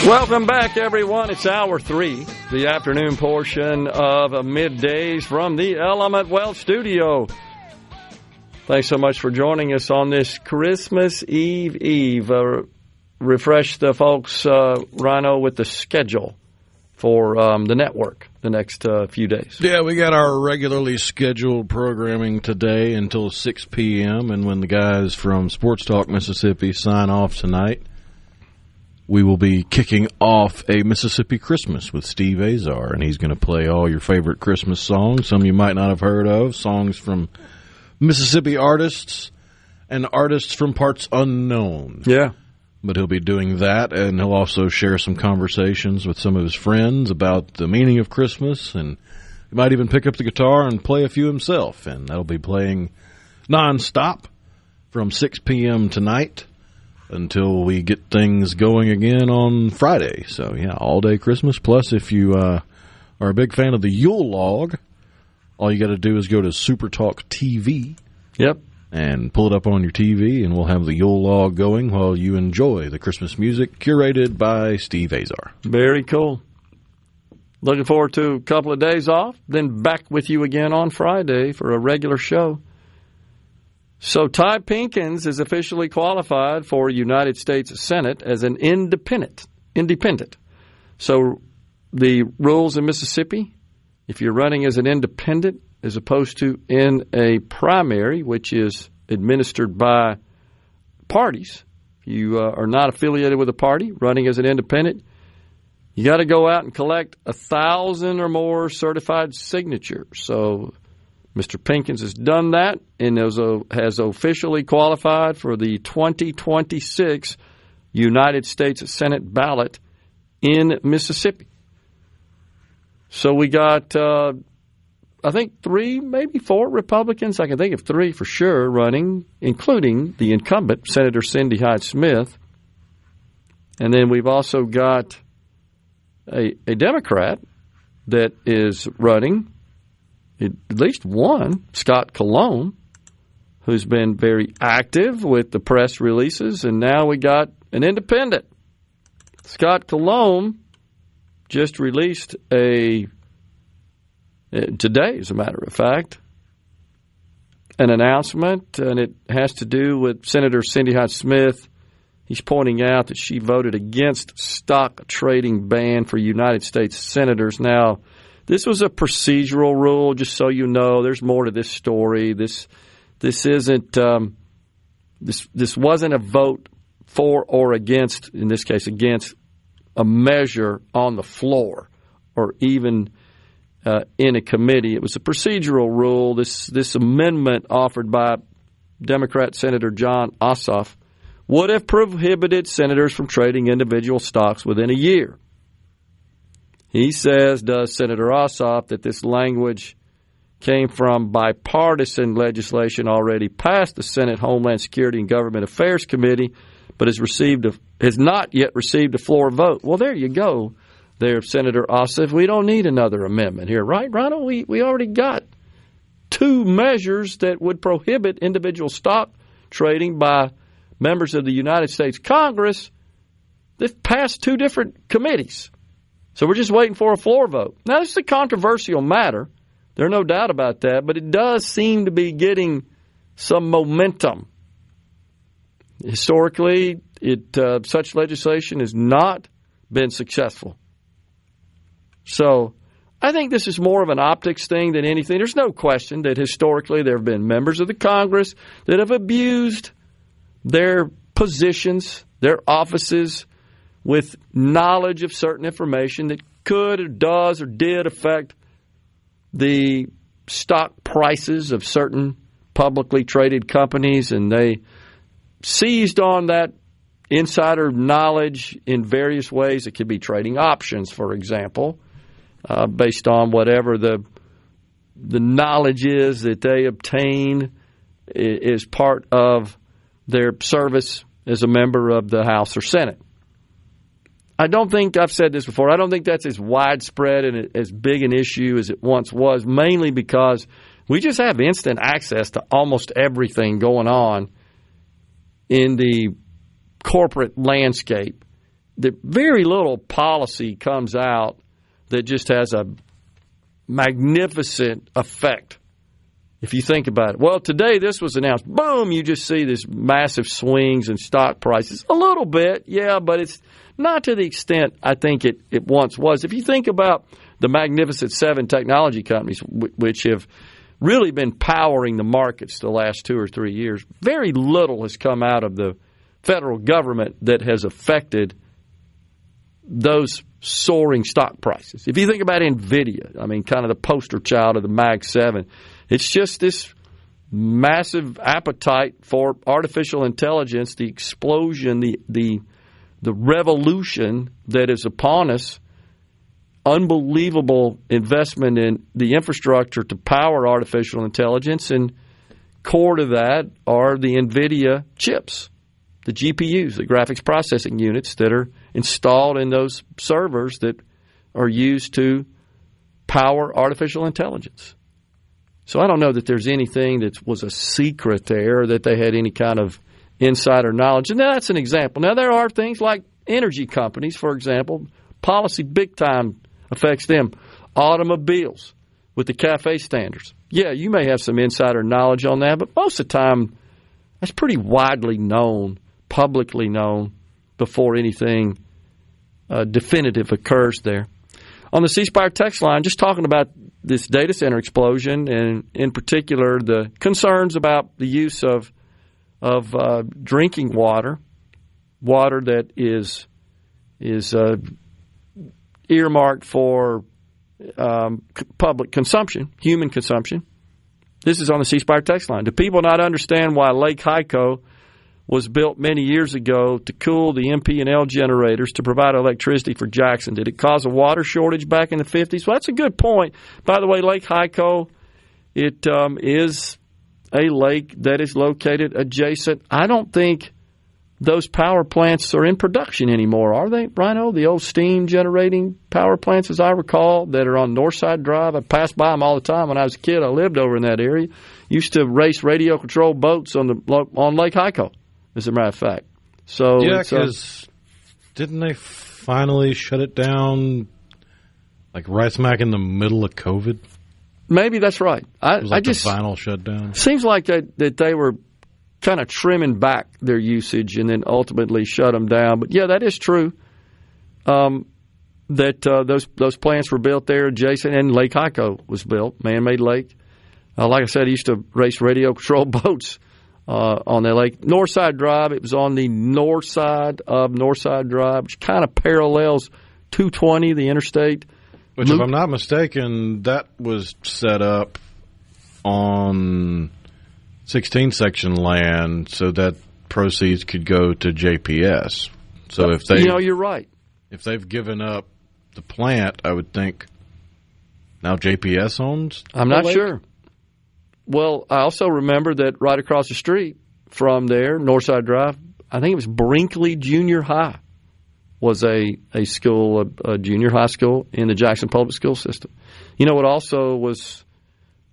Welcome back, everyone. It's Hour 3, the afternoon portion of Middays from the Element Wealth Studio. Thanks so much for joining us on this Christmas Eve. Refresh the folks, Rhino, with the schedule for the network the next few days. Yeah, we got our regularly scheduled programming today until 6 p.m., and when the guys from Sports Talk Mississippi sign off tonight, we will be kicking off a Mississippi Christmas with Steve Azar, and he's going to play all your favorite Christmas songs, some you might not have heard of, songs from Mississippi artists and artists from parts unknown. Yeah. But he'll be doing that, and he'll also share some conversations with some of his friends about the meaning of Christmas, and he might even pick up the guitar and play a few himself, and that'll be playing nonstop from 6 p.m. tonight until we get things going again on Friday. So, yeah, all-day Christmas. Plus, if you are a big fan of the Yule log, all you got to do is go to SuperTalk TV. Yep. And pull it up on your TV, and we'll have the Yule log going while you enjoy the Christmas music curated by Steve Azar. Very cool. Looking forward to a couple of days off, then back with you again on Friday for a regular show. So Ty Pinkins is officially qualified for United States Senate as an independent. So the rules in Mississippi, if you're running as an independent as opposed to in a primary, which is administered by parties, you are not affiliated with a party, running as an independent, you got to go out and collect 1,000 or more certified signatures. So Mr. Pinkins has done that and has officially qualified for the 2026 United States Senate ballot in Mississippi. So we got, I think, 3, maybe 4 Republicans. I can think of 3 for sure running, including the incumbent, Senator Cindy Hyde-Smith. And then we've also got a Democrat that is running, at least one, Scott Cologne, who's been very active with the press releases. And now we got an independent. Scott Cologne just released today, as a matter of fact, an announcement, and it has to do with Senator Cindy Hyde-Smith. He's pointing out that she voted against stock trading ban for United States senators. Now, this was a procedural rule, just so you know. There's more to this story. This isn't this wasn't a vote for or against, in this case, against a measure on the floor or even in a committee. It was a procedural rule. This amendment offered by Democrat Senator John Ossoff would have prohibited senators from trading individual stocks within a year. He says, does Senator Ossoff, that this language came from bipartisan legislation already passed the Senate Homeland Security and Government Affairs Committee, but has not yet received a floor vote. Well, there you go there, Senator Ossoff. We don't need another amendment here, right, Ronald? We already got 2 measures that would prohibit individual stock trading by members of the United States Congress. They've passed 2 different committees. So we're just waiting for a floor vote. Now, this is a controversial matter. There's no doubt about that, but it does seem to be getting some momentum. Historically, such legislation has not been successful. So I think this is more of an optics thing than anything. There's no question that historically there have been members of the Congress that have abused their positions, their offices, with knowledge of certain information that could or does or did affect the stock prices of certain publicly traded companies, and they seized on that insider knowledge in various ways. It could be trading options, for example, based on whatever the knowledge is that they obtain is part of their service as a member of the House or Senate. I don't think, I've said this before, I don't think that's as widespread and as big an issue as it once was, mainly because we just have instant access to almost everything going on in the corporate landscape. That very little policy comes out that just has a magnificent effect. If you think about it, well, today this was announced. Boom, you just see this massive swings in stock prices. A little bit, yeah, but it's not to the extent I think it once was. If you think about the Magnificent Seven technology companies, which have really been powering the markets the last 2 or 3 years, very little has come out of the federal government that has affected those soaring stock prices. If you think about NVIDIA, I mean, kind of the poster child of the Mag 7, it's just this massive appetite for artificial intelligence, the explosion, the revolution that is upon us, unbelievable investment in the infrastructure to power artificial intelligence, and core to that are the NVIDIA chips, the GPUs, the graphics processing units that are installed in those servers that are used to power artificial intelligence. So I don't know that there's anything that was a secret there, that they had any kind of insider knowledge. And that's an example. Now, there are things like energy companies, for example. Policy big time affects them. Automobiles with the CAFE standards. Yeah, you may have some insider knowledge on that, but most of the time that's pretty widely known, publicly known, before anything definitive occurs there. On the C Spire text line, just talking about this data center explosion, and in particular the concerns about the use of drinking water that is earmarked for public consumption, human consumption. This is on the C Spire text line. Do people not understand why Lake Hyco was built many years ago to cool the MP&L generators to provide electricity for Jackson. Did it cause a water shortage back in the 50s? Well, that's a good point. By the way, Lake Hyco, it is a lake that is located adjacent. I don't think those power plants are in production anymore, are they, Rhino? The old steam generating power plants, as I recall, that are on Northside Drive. I passed by them all the time when I was a kid. I lived over in that area. Used to race radio-controlled boats on Lake Hyco, as a matter of fact. So yeah, because didn't they finally shut it down, like right smack in the middle of COVID? Maybe that's right. It was like the final shutdown. Seems like that they were kind of trimming back their usage and then ultimately shut them down. But yeah, that is true. That those plants were built there adjacent, and Lake Hyco was built, man-made lake. Like I said, I used to race radio-controlled boats on that lake. Northside Drive, it was on the north side of Northside Drive, which kind of parallels 220, the interstate. Which, if I'm not mistaken, that was set up on 16 section land so that proceeds could go to JPS. So if they, you're right. If they've given up the plant, I would think now JPS owns. I'm not sure. Well, I also remember that right across the street from there, Northside Drive, I think it was Brinkley Junior High, was a school, a junior high school in the Jackson public school system. You know what also was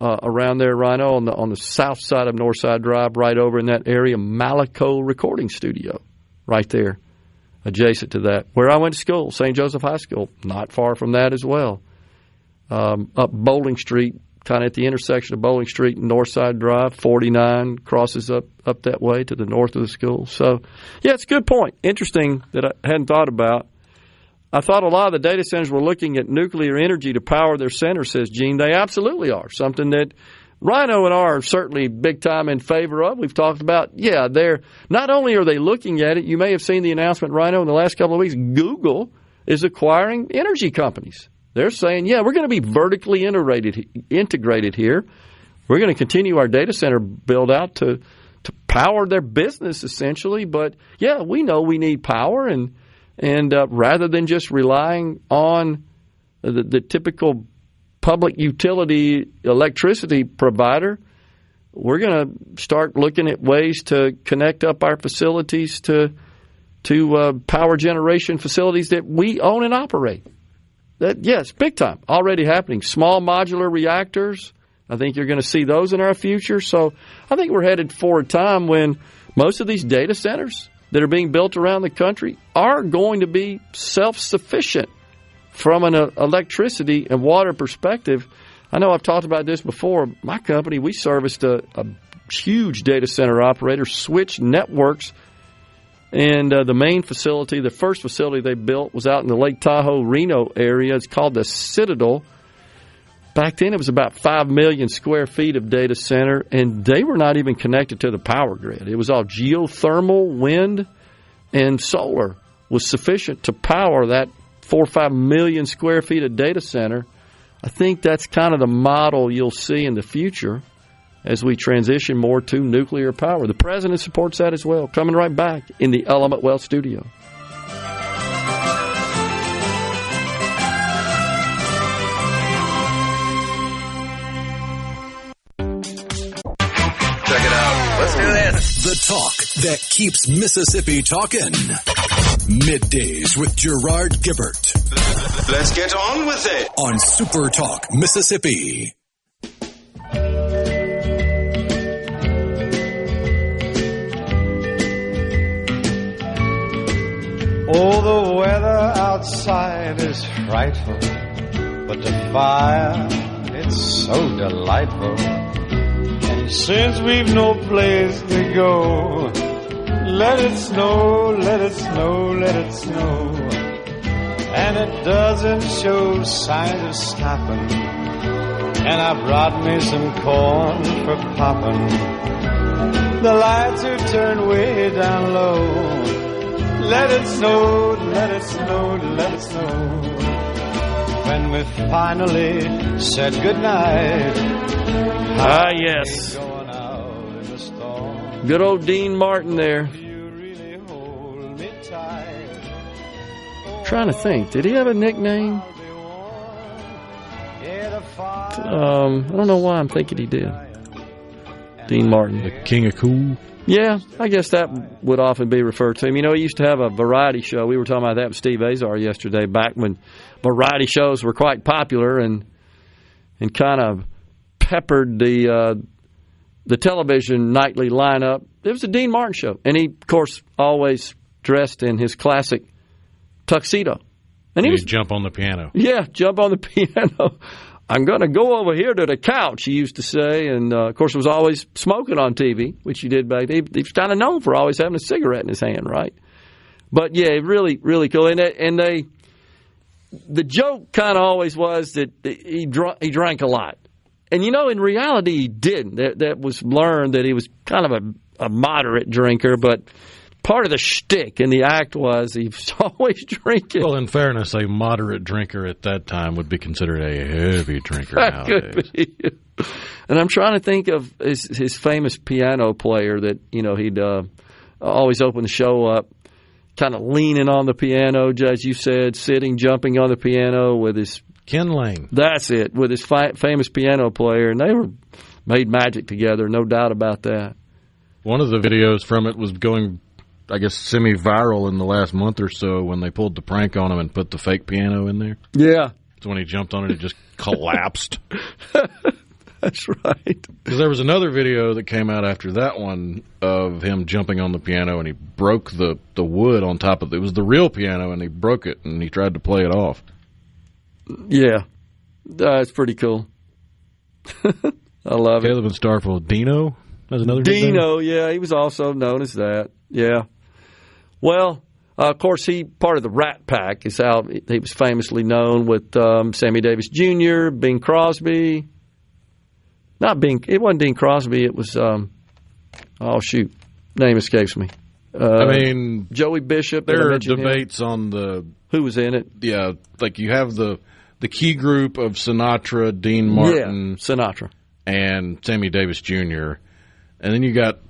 around there, Rhino, on the south side of Northside Drive, right over in that area, Malaco Recording Studio, right there, adjacent to that, where I went to school, St. Joseph High School, not far from that as well. Up Bowling Street, kind of at the intersection of Bowling Street and Northside Drive, 49 crosses up that way to the north of the school. So, yeah, it's a good point. Interesting that I hadn't thought about. I thought a lot of the data centers were looking at nuclear energy to power their centers, says Gene. They absolutely are, something that Rhino and I are certainly big time in favor of. We've talked about, they're not only are they looking at it, you may have seen the announcement, Rhino, in the last couple of weeks, Google is acquiring energy companies. They're saying, we're going to be vertically integrated here. We're going to continue our data center build out to power their business, essentially. But, we know we need power, and rather than just relying on the typical public utility electricity provider, we're going to start looking at ways to connect up our facilities to power generation facilities that we own and operate. Yes, big time. Already happening. Small modular reactors. I think you're going to see those in our future. So I think we're headed for a time when most of these data centers that are being built around the country are going to be self-sufficient from an electricity and water perspective. I know I've talked about this before. My company, we serviced a huge data center operator, Switch Networks. And the main facility, the first facility they built, was out in the Lake Tahoe, Reno area. It's called the Citadel. Back then, it was about 5 million square feet of data center, and they were not even connected to the power grid. It was all geothermal, wind, and solar was sufficient to power that 4 or 5 million square feet of data center. I think that's kind of the model you'll see in the future as we transition more to nuclear power. The president supports that as well. Coming right back in the Element Wealth studio. Check it out. Let's do this. The talk that keeps Mississippi talking. Middays with Gerard Gibert. Let's get on with it. On SuperTalk Mississippi. Oh, the weather outside is frightful, but the fire, it's so delightful. And since we've no place to go, let it snow, let it snow, let it snow. And it doesn't show signs of stopping. And I brought me some corn for popping. The lights are turned way down low. Let it snow, let it snow, let it snow. When we finally said goodnight. Yes. Good old Dean Martin there. trying to think. Did he have a nickname? I don't know why I'm thinking he did. Dean Martin. The King of Cool? Yeah, I guess that would often be referred to him. You know, he used to have a variety show. We were talking about that with Steve Azar yesterday, back when variety shows were quite popular and kind of peppered the television nightly lineup. It was a Dean Martin show. And he, of course, always dressed in his classic tuxedo. And he was jump on the piano. Yeah, jump on the piano. I'm going to go over here to the couch, he used to say. And, of course, was always smoking on TV, which he did back then. He was kind of known for always having a cigarette in his hand, right? But, yeah, really, really cool. And the joke kind of always was that he drank a lot. And, you know, in reality, he didn't. That was learned that he was kind of a moderate drinker, but part of the shtick in the act was he was always drinking. Well, in fairness, a moderate drinker at that time would be considered a heavy drinker nowadays. Could be. And I'm trying to think of his famous piano player that, you know, he'd always open the show up kind of leaning on the piano, as you said, sitting, jumping on the piano with his... Ken Lane. That's it, with his famous piano player. And they were made magic together, no doubt about that. One of the videos from it was going, I guess, semi-viral in the last month or so when they pulled the prank on him and put the fake piano in there. Yeah. So when he jumped on it, it just collapsed. That's right. Because there was another video that came out after that one of him jumping on the piano and he broke the wood on top of it. It was the real piano and he broke it and he tried to play it off. Yeah. That's pretty cool. I love it. Caleb and Starfield. Dino? That's another Dino, nickname? yeah. He was also known as that. Yeah. Well, of course, he part of the Rat Pack is how he was famously known with Sammy Davis Jr., Bing Crosby. It wasn't Bing Crosby. It was, name escapes me. Joey Bishop. There are debates on who was in it. Yeah, like you have the key group of Sinatra, Dean Martin, Sinatra, and Sammy Davis Jr., and then you got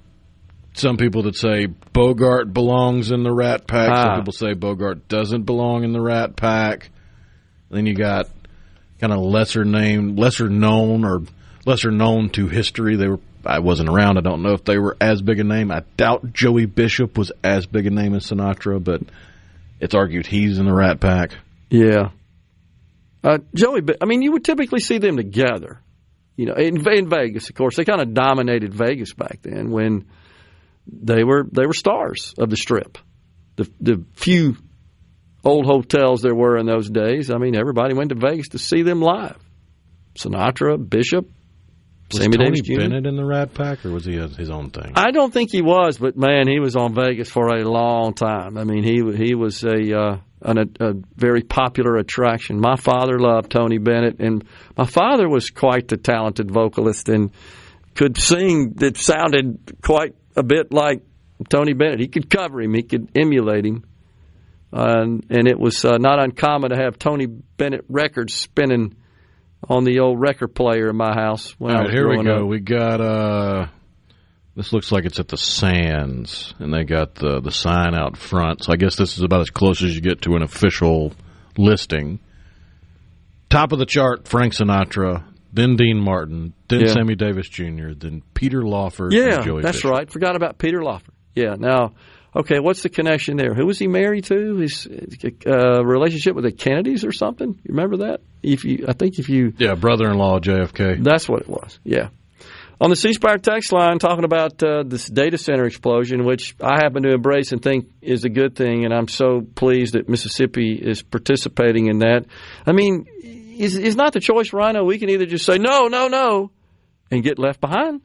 some people that say Bogart belongs in the Rat Pack. Some people say Bogart doesn't belong in the Rat Pack. Then you got kind of lesser known to history. I wasn't around. I don't know if they were as big a name. I doubt Joey Bishop was as big a name as Sinatra, but it's argued he's in the Rat Pack. Yeah. you would typically see them together. You know, in Vegas, of course, they kind of dominated Vegas back then when they were stars of the Strip. The few old hotels there were in those days, everybody went to Vegas to see them live. Sinatra, Bishop, Sammy Davis Jr. Was Tony Bennett in the Rat Pack, or was he his own thing? I don't think he was, but, man, he was on Vegas for a long time. He was a very popular attraction. My father loved Tony Bennett, and my father was quite the talented vocalist and could sing that sounded quite a bit like Tony Bennett. He could cover him. He could emulate him. And it was not uncommon to have Tony Bennett records spinning on the old record player in my house when I was growing up. Here we go. We got, this looks like it's at the Sands, and they got the sign out front. So I guess this is about as close as you get to an official listing. Top of the chart, Frank Sinatra, then Dean Martin, then Sammy Davis Jr., then Peter Lawford, and Joey that's Bishop. Right. Forgot about Peter Lawford. Yeah. Now, okay, what's the connection there? Who was he married to? His relationship with the Kennedys or something? You remember that? Yeah, brother-in-law JFK. That's what it was. Yeah. On the C Spire text line, talking about this data center explosion, which I happen to embrace and think is a good thing, and I'm so pleased that Mississippi is participating in that. Is not the choice, Rhino. We can either just say no, and get left behind,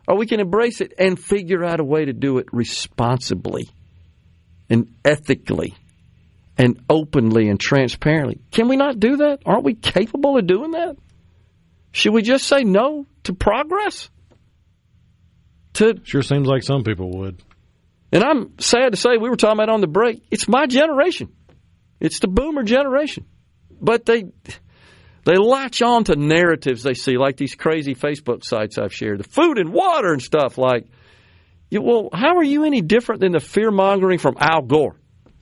or we can embrace it and figure out a way to do it responsibly and ethically and openly and transparently. Can we not do that? Aren't we capable of doing that? Should we just say no to progress? Sure seems like some people would. And I'm sad to say, we were talking about on the break, it's my generation. It's the boomer generation. But they latch on to narratives they see, like these crazy Facebook sites I've shared, the food and water and stuff like, well, how are you any different than the fear-mongering from Al Gore?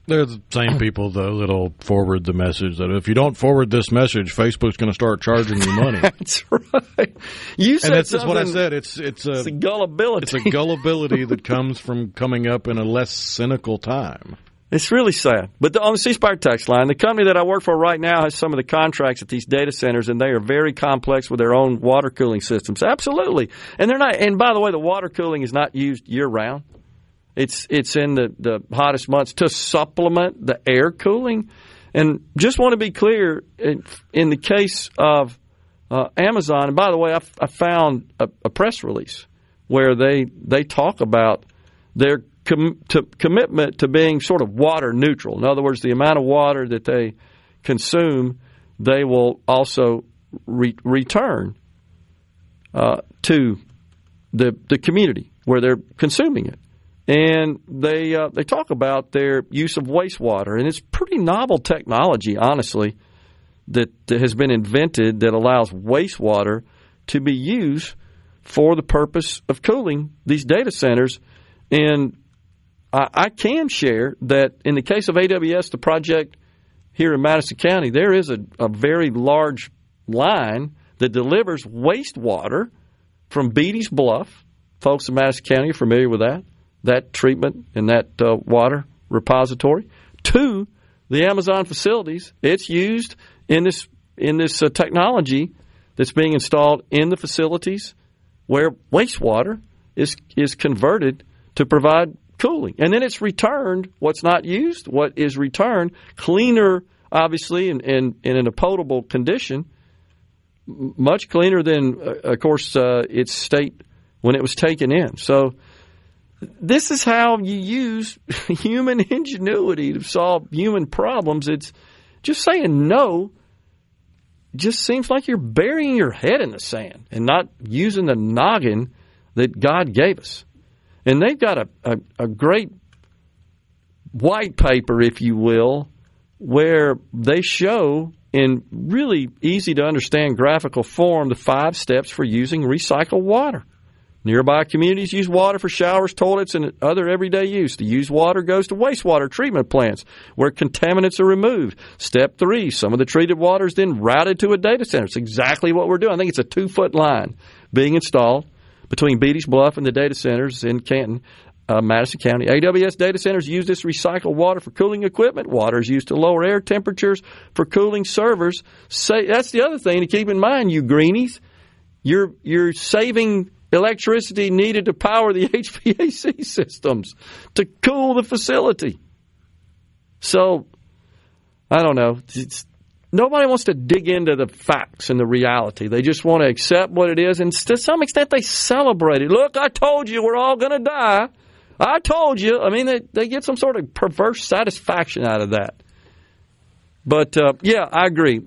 They're the same people, though, that'll forward the message that if you don't forward this message, Facebook's going to start charging you money. That's right. You said and that's what I said. It's a gullibility. It's a gullibility that comes from coming up in a less cynical time. It's really sad. But on the C Spire text line, the company that I work for right now has some of the contracts at these data centers, and they are very complex with their own water cooling systems. Absolutely. And they're not. And by the way, the water cooling is not used year round. It's in the hottest months to supplement the air cooling. And just want to be clear, in the case of Amazon, and by the way, I found a press release where they talk about their commitment to being sort of water neutral. In other words, the amount of water that they consume, they will also return to the community where they're consuming it. And they talk about their use of wastewater, and it's pretty novel technology, honestly, that has been invented that allows wastewater to be used for the purpose of cooling these data centers. And I can share that in the case of AWS, the project here in Madison County, there is a very large line that delivers wastewater from Beatty's Bluff. Folks in Madison County are familiar with that treatment and that water repository, to the Amazon facilities. It's used in this technology that's being installed in the facilities where wastewater is converted to provide cooling. And then it's returned, what's not used, what is returned, cleaner, obviously, and in a potable condition, much cleaner than, of course, its state when it was taken in. So this is how you use human ingenuity to solve human problems. It's just saying no just seems like you're burying your head in the sand and not using the noggin that God gave us. And they've got a great white paper, if you will, where they show in really easy to understand graphical form the 5 steps for using recycled water. Nearby communities use water for showers, toilets, and other everyday use. The used water goes to wastewater treatment plants where contaminants are removed. Step 3, some of the treated water is then routed to a data center. It's exactly what we're doing. I think it's a 2-foot line being installed between Beatty's Bluff and the data centers in Canton, Madison County. AWS data centers use this recycled water for cooling equipment. Water is used to lower air temperatures for cooling servers. That's the other thing to keep in mind, you greenies. You're saving electricity needed to power the HVAC systems to cool the facility. So, I don't know. Nobody wants to dig into the facts and the reality. They just want to accept what it is, and to some extent they celebrate it. Look, I told you we're all going to die. I told you. I mean, they get some sort of perverse satisfaction out of that. But, yeah, I agree.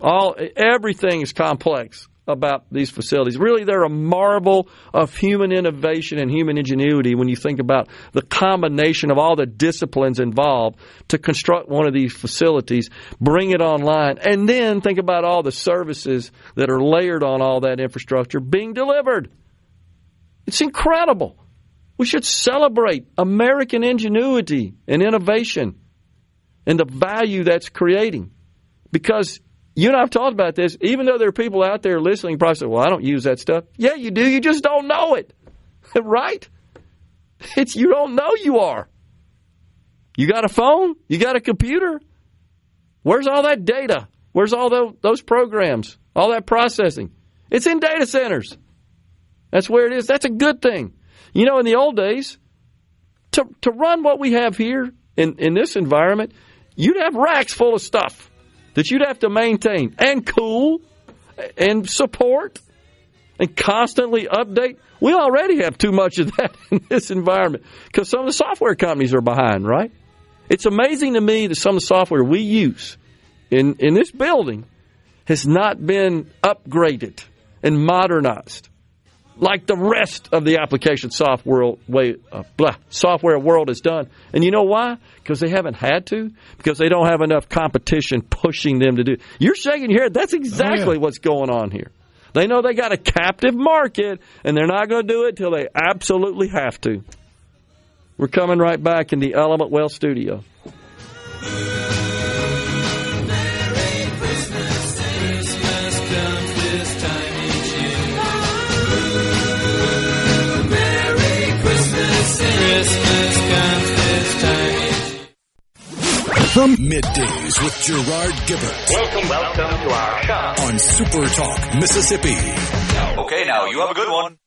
Everything is complex about these facilities. Really, they're a marvel of human innovation and human ingenuity when you think about the combination of all the disciplines involved to construct one of these facilities, bring it online, and then think about all the services that are layered on all that infrastructure being delivered. It's incredible. We should celebrate American ingenuity and innovation and the value that's creating. Because you and I have talked about this, even though there are people out there listening probably say, well, I don't use that stuff. Yeah, you do. You just don't know it. Right? You don't know you are. You got a phone? You got a computer? Where's all that data? Where's all those programs? All that processing? It's in data centers. That's where it is. That's a good thing. You know, in the old days, to run what we have here in this environment, you'd have racks full of stuff that you'd have to maintain and cool and support and constantly update. We already have too much of that in this environment because some of the software companies are behind, right? It's amazing to me that some of the software we use in this building has not been upgraded and modernized like the rest of the application software world has done. And you know why? Because they haven't had to. Because they don't have enough competition pushing them to do it. You're shaking your head. That's exactly what's going on here. They know they got a captive market, and they're not going to do it until they absolutely have to. We're coming right back in the Element Wealth studio. Merry Christmas. Christmas comes this time each year. Merry Christmas. Christmas comes this time each year. From Middays with Gerard Gibert. Welcome to our shop. On SuperTalk, Mississippi. Okay, now you have a good one.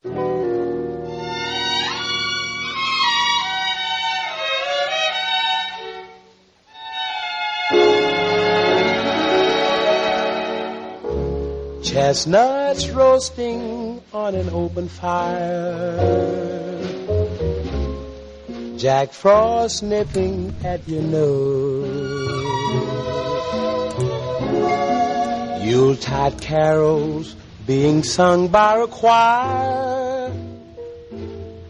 Chestnuts roasting on an open fire, Jack Frost nipping at your nose, Yuletide carols being sung by a choir,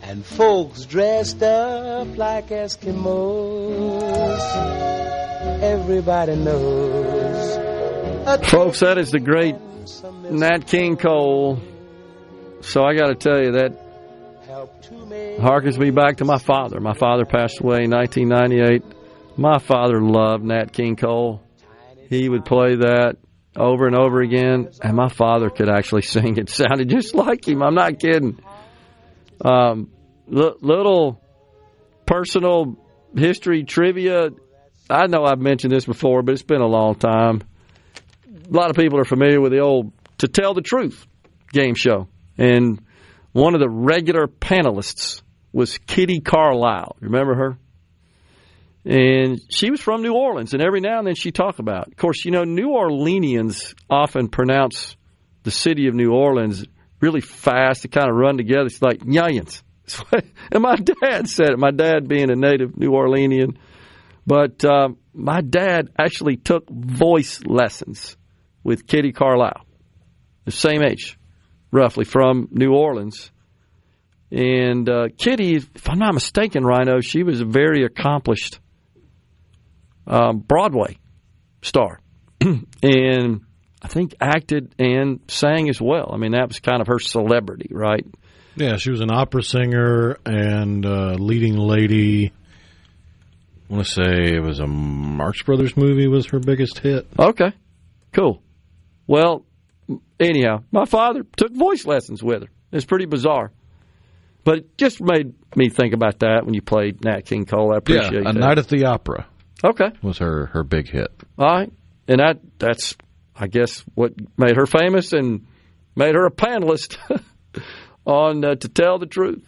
and folks dressed up like Eskimos. Everybody knows. Folks, that is the great Nat King Cole. So I got to tell you, that harkens me back to my father. My father passed away in 1998. My father loved Nat King Cole. He would play that over and over again, and my father could actually sing. It sounded just like him. I'm not kidding. Little personal history trivia. I know I've mentioned this before, but it's been a long time. A lot of people are familiar with the old To Tell the Truth game show. And one of the regular panelists was Kitty Carlisle. Remember her? And she was from New Orleans, and every now and then she'd talk about it. Of course, you know, New Orleanians often pronounce the city of New Orleans really fast to kind of run together. It's like, Nyans. And my dad said it, my dad being a native New Orleanian. But my dad actually took voice lessons with Kitty Carlisle, the same age, roughly, from New Orleans. And Kitty, if I'm not mistaken, Rhino, she was a very accomplished Broadway star. And I think acted and sang as well. I mean, that was kind of her celebrity, right? Yeah, she was an opera singer and leading lady. I want to say it was a Marx Brothers movie was her biggest hit. Okay, cool. Well, anyhow, my father took voice lessons with her. It's pretty bizarre. But it just made me think about that when you played Nat King Cole. I appreciate that. A Night at the Opera. Okay. Was her big hit. All right. And that's, I guess, what made her famous and made her a panelist on To Tell the Truth.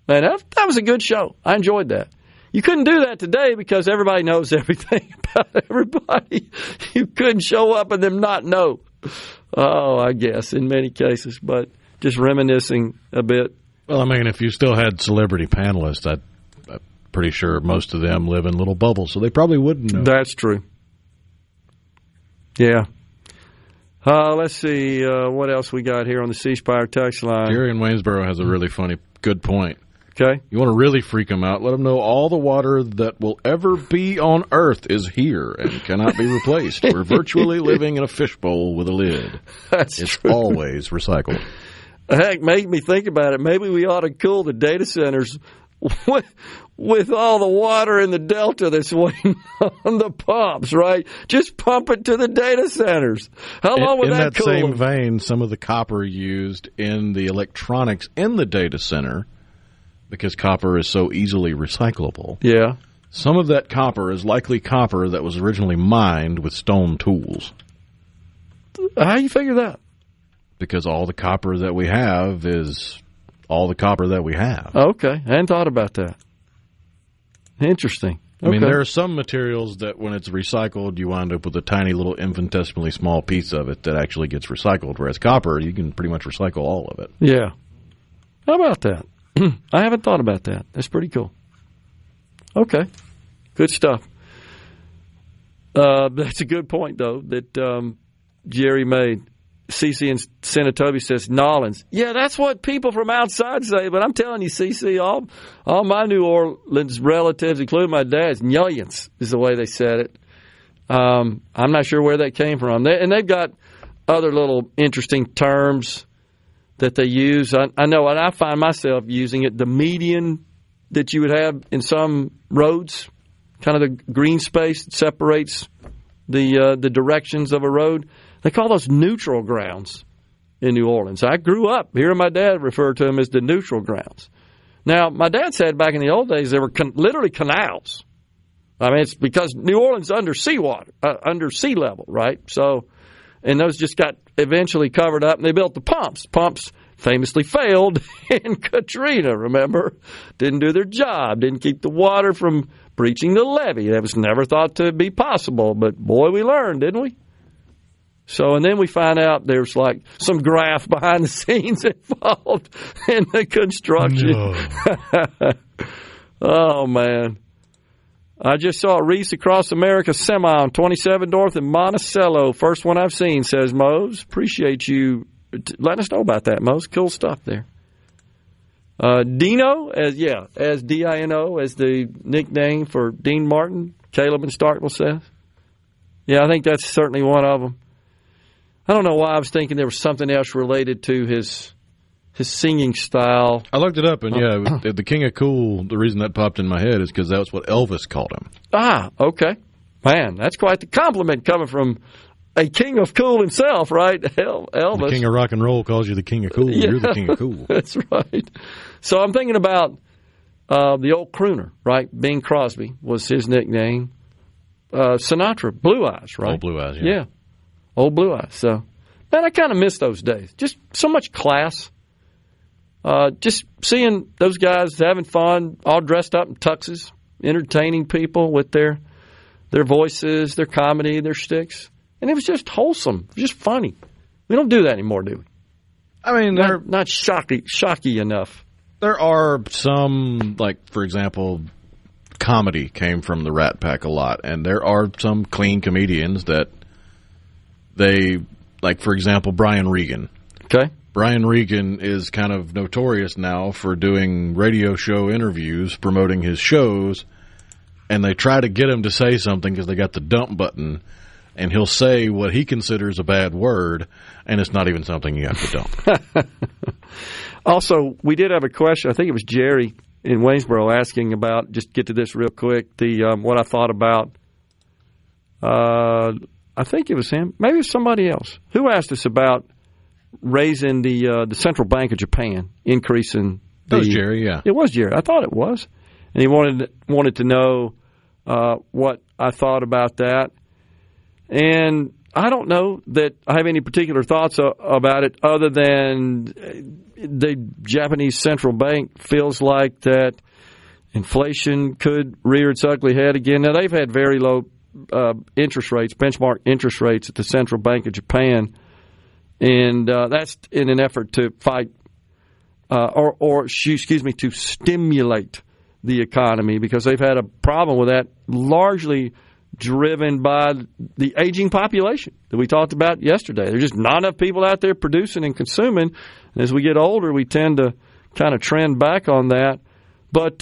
And that was a good show. I enjoyed that. You couldn't do that today because everybody knows everything about everybody. You couldn't show up and them not know. Oh, I guess, in many cases. But just reminiscing a bit. Well, I mean, if you still had celebrity panelists, I'm pretty sure most of them live in little bubbles, so they probably wouldn't know. That's true. Yeah. Let's see what else we got here on the C Spire text line. Jerry in Waynesboro has a really funny, good point. Okay. You want to really freak them out, let them know all the water that will ever be on Earth is here and cannot be replaced. We're virtually living in a fishbowl with a lid. It's true. Always recycled. Heck, make me think about it. Maybe we ought to cool the data centers with all the water in the Delta that's waiting on the pumps, right? Just pump it to the data centers. How long would that cool? In that same vein, some of the copper used in the electronics in the data center, because copper is so easily recyclable. Yeah. Some of that copper is likely copper that was originally mined with stone tools. How do you figure that? Because all the copper that we have is all the copper that we have. Okay. I hadn't thought about that. Interesting. I mean, there are some materials that when it's recycled, you wind up with a tiny little infinitesimally small piece of it that actually gets recycled, whereas copper, you can pretty much recycle all of it. Yeah. How about that? I haven't thought about that. That's pretty cool. Okay. Good stuff. That's a good point, though, that Jerry made. CC in Senatobi says, Nolans. Yeah, that's what people from outside say, but I'm telling you, CC, all my New Orleans relatives, including my dad's, Nyans is the way they said it. I'm not sure where that came from. And they've got other little interesting terms that they use. I know, and I find myself using it, the median that you would have in some roads kind of the green space that separates the directions of a road. They call those neutral grounds in New Orleans. I grew up hearing my dad refer to them as the neutral grounds. Now, my dad said back in the old days they were literally canals. I mean, it's because New Orleans is under seawater, under sea level, right? So, and those just got eventually covered up, and they built the pumps. Pumps famously failed in Katrina, remember? Didn't do their job, didn't keep the water from breaching the levee. That was never thought to be possible, but boy, we learned, didn't we? So, and then we find out there's like some graft behind the scenes involved in the construction. No. Oh, man. I just saw a Reese Across America semi on 27 North in Monticello. First one I've seen, says Mose. Appreciate you letting us know about that, Mose. Cool stuff there. Dino, as D-I-N-O, as the nickname for Dean Martin, Caleb in Starkville says. Yeah, I think that's certainly one of them. I don't know why I was thinking there was something else related to his singing style. I looked it up, and the King of Cool, the reason that popped in my head is because that's what Elvis called him. Ah, okay. Man, that's quite the compliment coming from a king of cool himself, right? Elvis. The king of rock and roll calls you the King of Cool. Yeah, you're the King of Cool. That's right. So I'm thinking about the old crooner, right? Bing Crosby was his nickname. Sinatra, Blue Eyes, right? Old Blue Eyes, yeah. Old Blue Eyes. So, man, I kind of miss those days. Just so much class. Just seeing those guys having fun, all dressed up in tuxes, entertaining people with their voices, their comedy, their shticks. And it was just wholesome. It was just funny. We don't do that anymore, do we? I mean, not shocky enough. There are some, like, for example, comedy came from the Rat Pack a lot. And there are some clean comedians that they, like, for example, Brian Regan. Okay. Brian Regan is kind of notorious now for doing radio show interviews, promoting his shows, and they try to get him to say something because they got the dump button, and he'll say what he considers a bad word, and it's not even something you have to dump. Also, we did have a question. I think it was Jerry in Waynesboro asking about, just get to this real quick, what I thought about, I think it was him, maybe it was somebody else, who asked us about raising the Central Bank of Japan, increasing That was Jerry, yeah. It was Jerry. I thought it was. And he wanted to know what I thought about that. And I don't know that I have any particular thoughts about it other than the Japanese central bank feels like that inflation could rear its ugly head again. Now, they've had very low interest rates, benchmark interest rates at the Central Bank of Japan. And that's in an effort to fight to stimulate the economy, because they've had a problem with that, largely driven by the aging population that we talked about yesterday. There's just not enough people out there producing and consuming. And as we get older, we tend to kind of trend back on that. But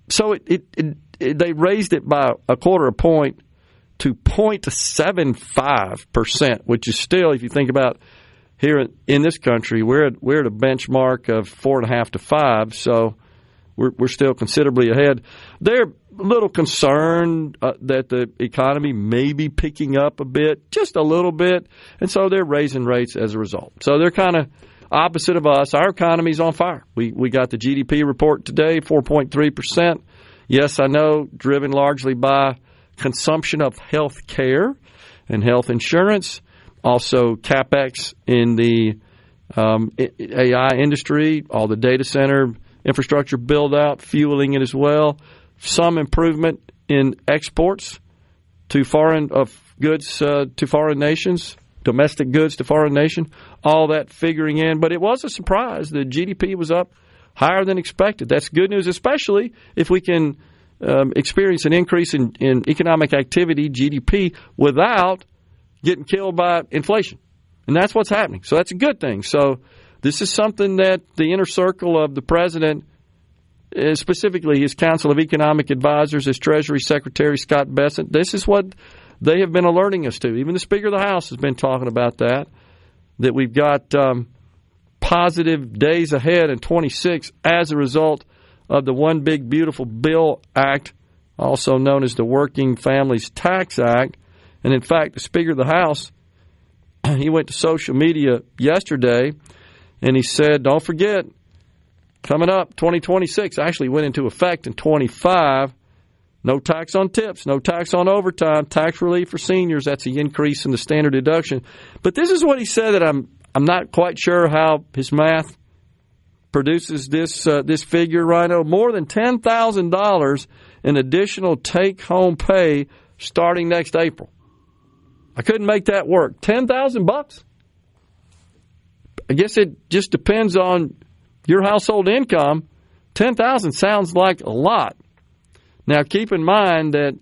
so they raised it by a quarter of point to 0.75%, which is still, if you think about here in this country, we're at a benchmark of 4.5 to 5, so we're still considerably ahead. They're a little concerned that the economy may be picking up a bit, just a little bit, and so they're raising rates as a result. So they're kind of opposite of us. Our economy's on fire. We got the GDP report today, 4.3%. Yes, I know, driven largely by consumption of health care and health insurance. Also, CapEx in the AI industry, all the data center infrastructure build-out, fueling it as well. Some improvement in exports to foreign goods to foreign nations, domestic goods to foreign nations, all that figuring in. But it was a surprise. The GDP was up higher than expected. That's good news, especially if we can experience an increase in economic activity, GDP, without getting killed by inflation. And that's what's happening. So that's a good thing. So this is something that the inner circle of the president, specifically his Council of Economic Advisors, his Treasury Secretary Scott Bessent, this is what they have been alerting us to. Even the Speaker of the House has been talking about that we've got positive days ahead in 26 as a result of the One Big Beautiful Bill Act also known as the Working Families Tax Act. And in fact, the Speaker of the House, he went to social media yesterday and he said, don't forget, coming up 2026 actually went into effect in 25. No tax on tips, no tax on overtime, tax relief for seniors. That's the increase in the standard deduction. But this is what he said that I'm not quite sure how his math produces this figure, Rhino. More than $10,000 in additional take-home pay starting next April. I couldn't make that work. $10,000? I guess it just depends on your household income. $10,000 sounds like a lot. Now, keep in mind that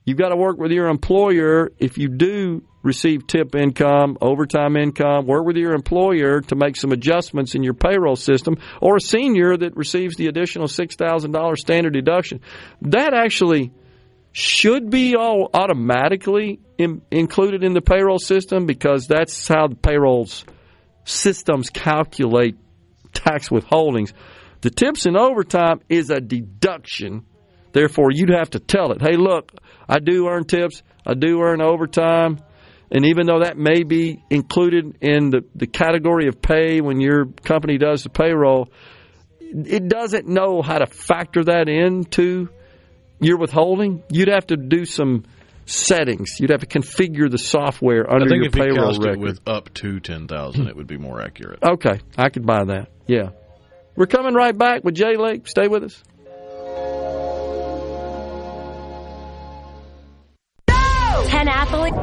you've got to work with your employer if you do receive tip income, overtime income. Work with your employer to make some adjustments in your payroll system, or a senior that receives the additional $6,000 standard deduction. That actually should be all automatically included in the payroll system because that's how the payroll systems calculate tax withholdings. The tips and overtime is a deduction. Therefore, you'd have to tell it, hey, look, I do earn tips, I do earn overtime, and even though that may be included in the category of pay when your company does the payroll, it doesn't know how to factor that into your withholding. You'd have to do some settings. You'd have to configure the software under your payroll record. I think if you cast it with up to $10,000, it would be more accurate. Okay, I could buy that, yeah. We're coming right back with Jay Lake. Stay with us. 10 athletes.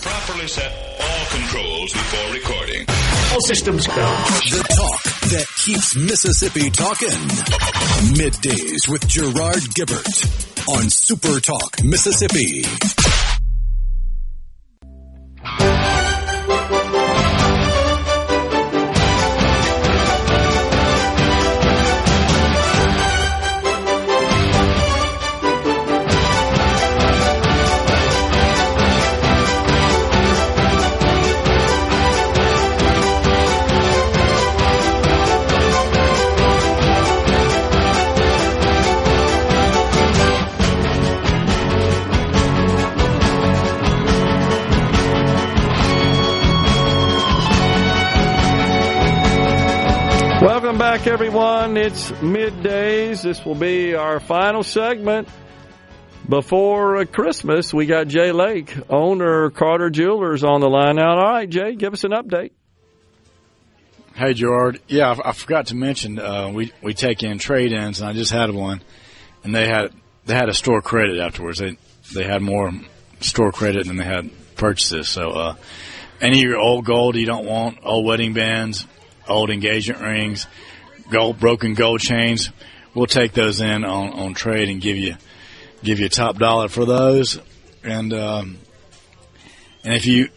Properly set all controls before recording. All systems go. The talk that keeps Mississippi talking. Middays with Gerard Gibert on SuperTalk Mississippi. Welcome back, everyone. It's Middays. This will be our final segment before Christmas. We got Jay Lake, owner Carter Jewelers, on the line now. All right, Jay, give us an update. Hey, Gerard. Yeah, I forgot to mention we take in trade-ins, and I just had one, and they had a store credit afterwards. They had more store credit than they had purchases. So any of your old gold you don't want, old wedding bands, old engagement rings, broken gold chains, we'll take those in on trade and give you top dollar for those. And if you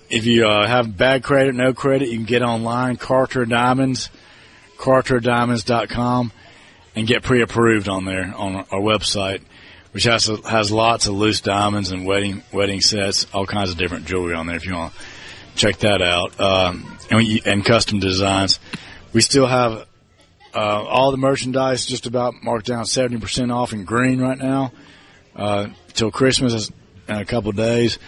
have bad credit, no credit, you can get online, carterdiamonds.com, and get pre-approved on there on our website, which has lots of loose diamonds and wedding sets, all kinds of different jewelry on there if you want to check that out. And custom designs. We still have all the merchandise just about marked down 70% off in green right now till Christmas in a couple of days.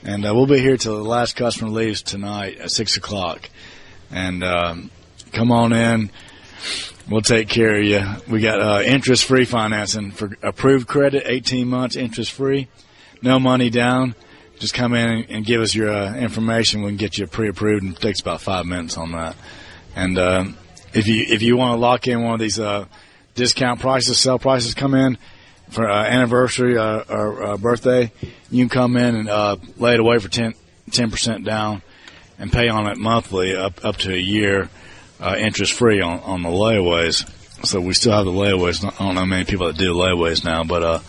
And we'll be here till the last customer leaves tonight at 6 o'clock. And come on in. We'll take care of you. We got interest-free financing for approved credit, 18 months interest-free, no money down. Just come in and give us your information. We can get you pre-approved, and it takes about 5 minutes on that. And if you want to lock in one of these discount prices, sale prices, come in for anniversary or birthday. You can come in and lay it away for 10% down and pay on it monthly up to a year, interest-free on the layaways. So we still have the layaways. I don't know many people that do layaways now, but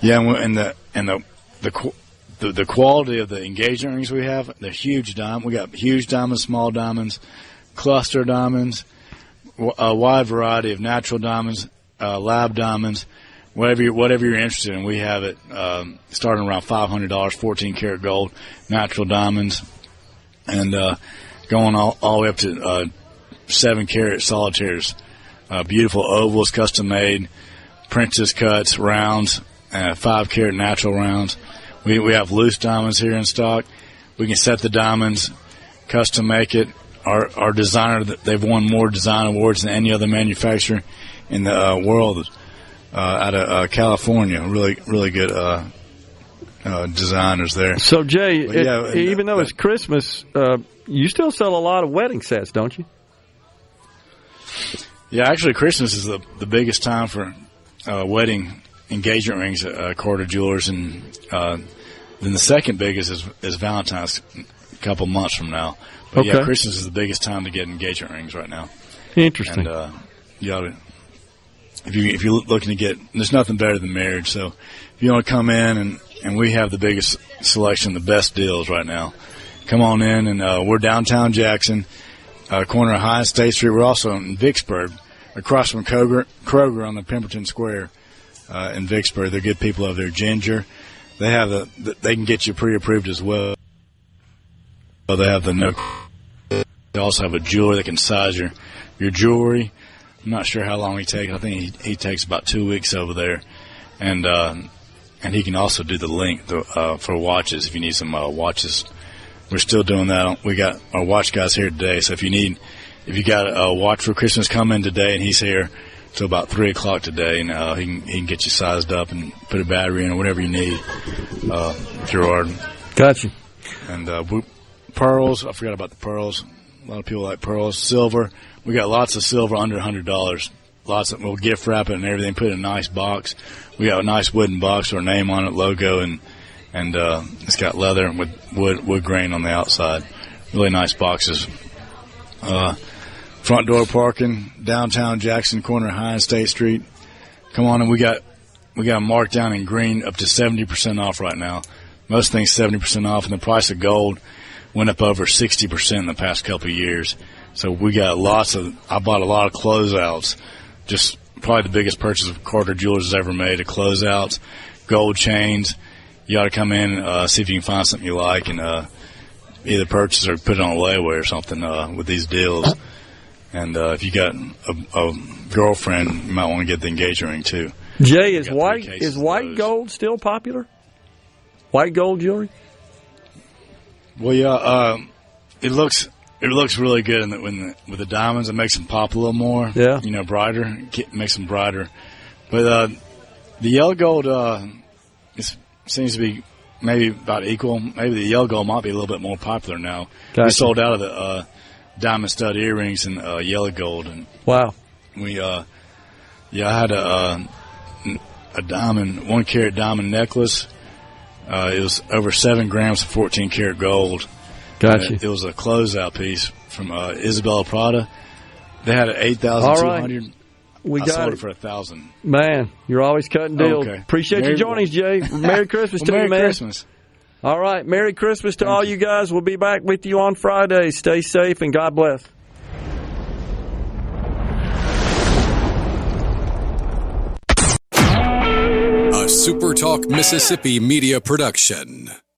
yeah, and the quality of the engagement rings we have, they're huge diamonds. We got huge diamonds, small diamonds, cluster diamonds, a wide variety of natural diamonds, lab diamonds, whatever you're interested in. We have it starting around $500, 14 karat gold, natural diamonds, and going all the way up to 7 karat solitaires, beautiful ovals, custom made, princess cuts, rounds, 5-carat natural rounds. We have loose diamonds here in stock. We can set the diamonds, custom make it. Our designer, they've won more design awards than any other manufacturer in the world out of California. Really good designers there. So, Jay, even though it's Christmas, you still sell a lot of wedding sets, don't you? Yeah, actually, Christmas is the biggest time for wedding engagement rings at Carter Jewelers, and then the second biggest is Valentine's, a couple months from now. But yeah, Christmas is the biggest time to get engagement rings right now. Interesting. And you ought to, if you're looking to get, there's nothing better than marriage. So if you want to come in and we have the biggest selection, the best deals right now, come on in. And we're downtown Jackson, corner of High and State Street. We're also in Vicksburg, across from Kroger on the Pemberton Square in Vicksburg. They're good people over there. Ginger, they have they can get you pre-approved as well. They have they also have a jeweler that can size your jewelry. I'm not sure how long he takes. I think he takes about 2 weeks over there, and he can also do the length for watches if you need some watches. We're still doing that. We got our watch guys here today, so if you got a watch for Christmas, come in today, and he's here till about 3 o'clock today, and he can get you sized up and put a battery in or whatever you need. Gerard, gotcha. And pearls. I forgot about the pearls. A lot of people like pearls. Silver. We got lots of silver under $100. Lots of, we'll gift wrap it and everything. Put it in a nice box. We got a nice wooden box with our name on it, logo, and it's got leather with wood grain on the outside. Really nice boxes. Front door parking, downtown Jackson, corner of High and State Street. Come on, and we got marked down in green up to 70% off right now. Most things 70% off, and the price of gold went up over 60% in the past couple of years. So we got I bought a lot of closeouts. Just probably the biggest purchase of Carter Jewelers has ever made, of closeouts, gold chains. You ought to come in, see if you can find something you like, and either purchase or put it on layaway or something with these deals. And if you got a girlfriend, you might want to get the engagement ring too. Jay, is white gold still popular? White gold jewelry? Well, yeah, it looks really good with the diamonds. It makes them pop a little more. Yeah, brighter. Makes them brighter. But the yellow gold seems to be maybe about equal. Maybe the yellow gold might be a little bit more popular now. Gotcha. We sold out of the diamond stud earrings and yellow gold. And wow. We I had a diamond 1-carat diamond necklace. It was over 7 grams of 14-karat gold. Gotcha. It was a closeout piece from Isabella Prada. They had it 8,200. Right. I sold it for 1,000. Man, you're always cutting deals. Okay. Appreciate you joining us, Jay. Merry Christmas to you, man. Merry Christmas. All right, Merry Christmas to all you guys. We'll be back with you on Friday. Stay safe and God bless. A SuperTalk Mississippi media production.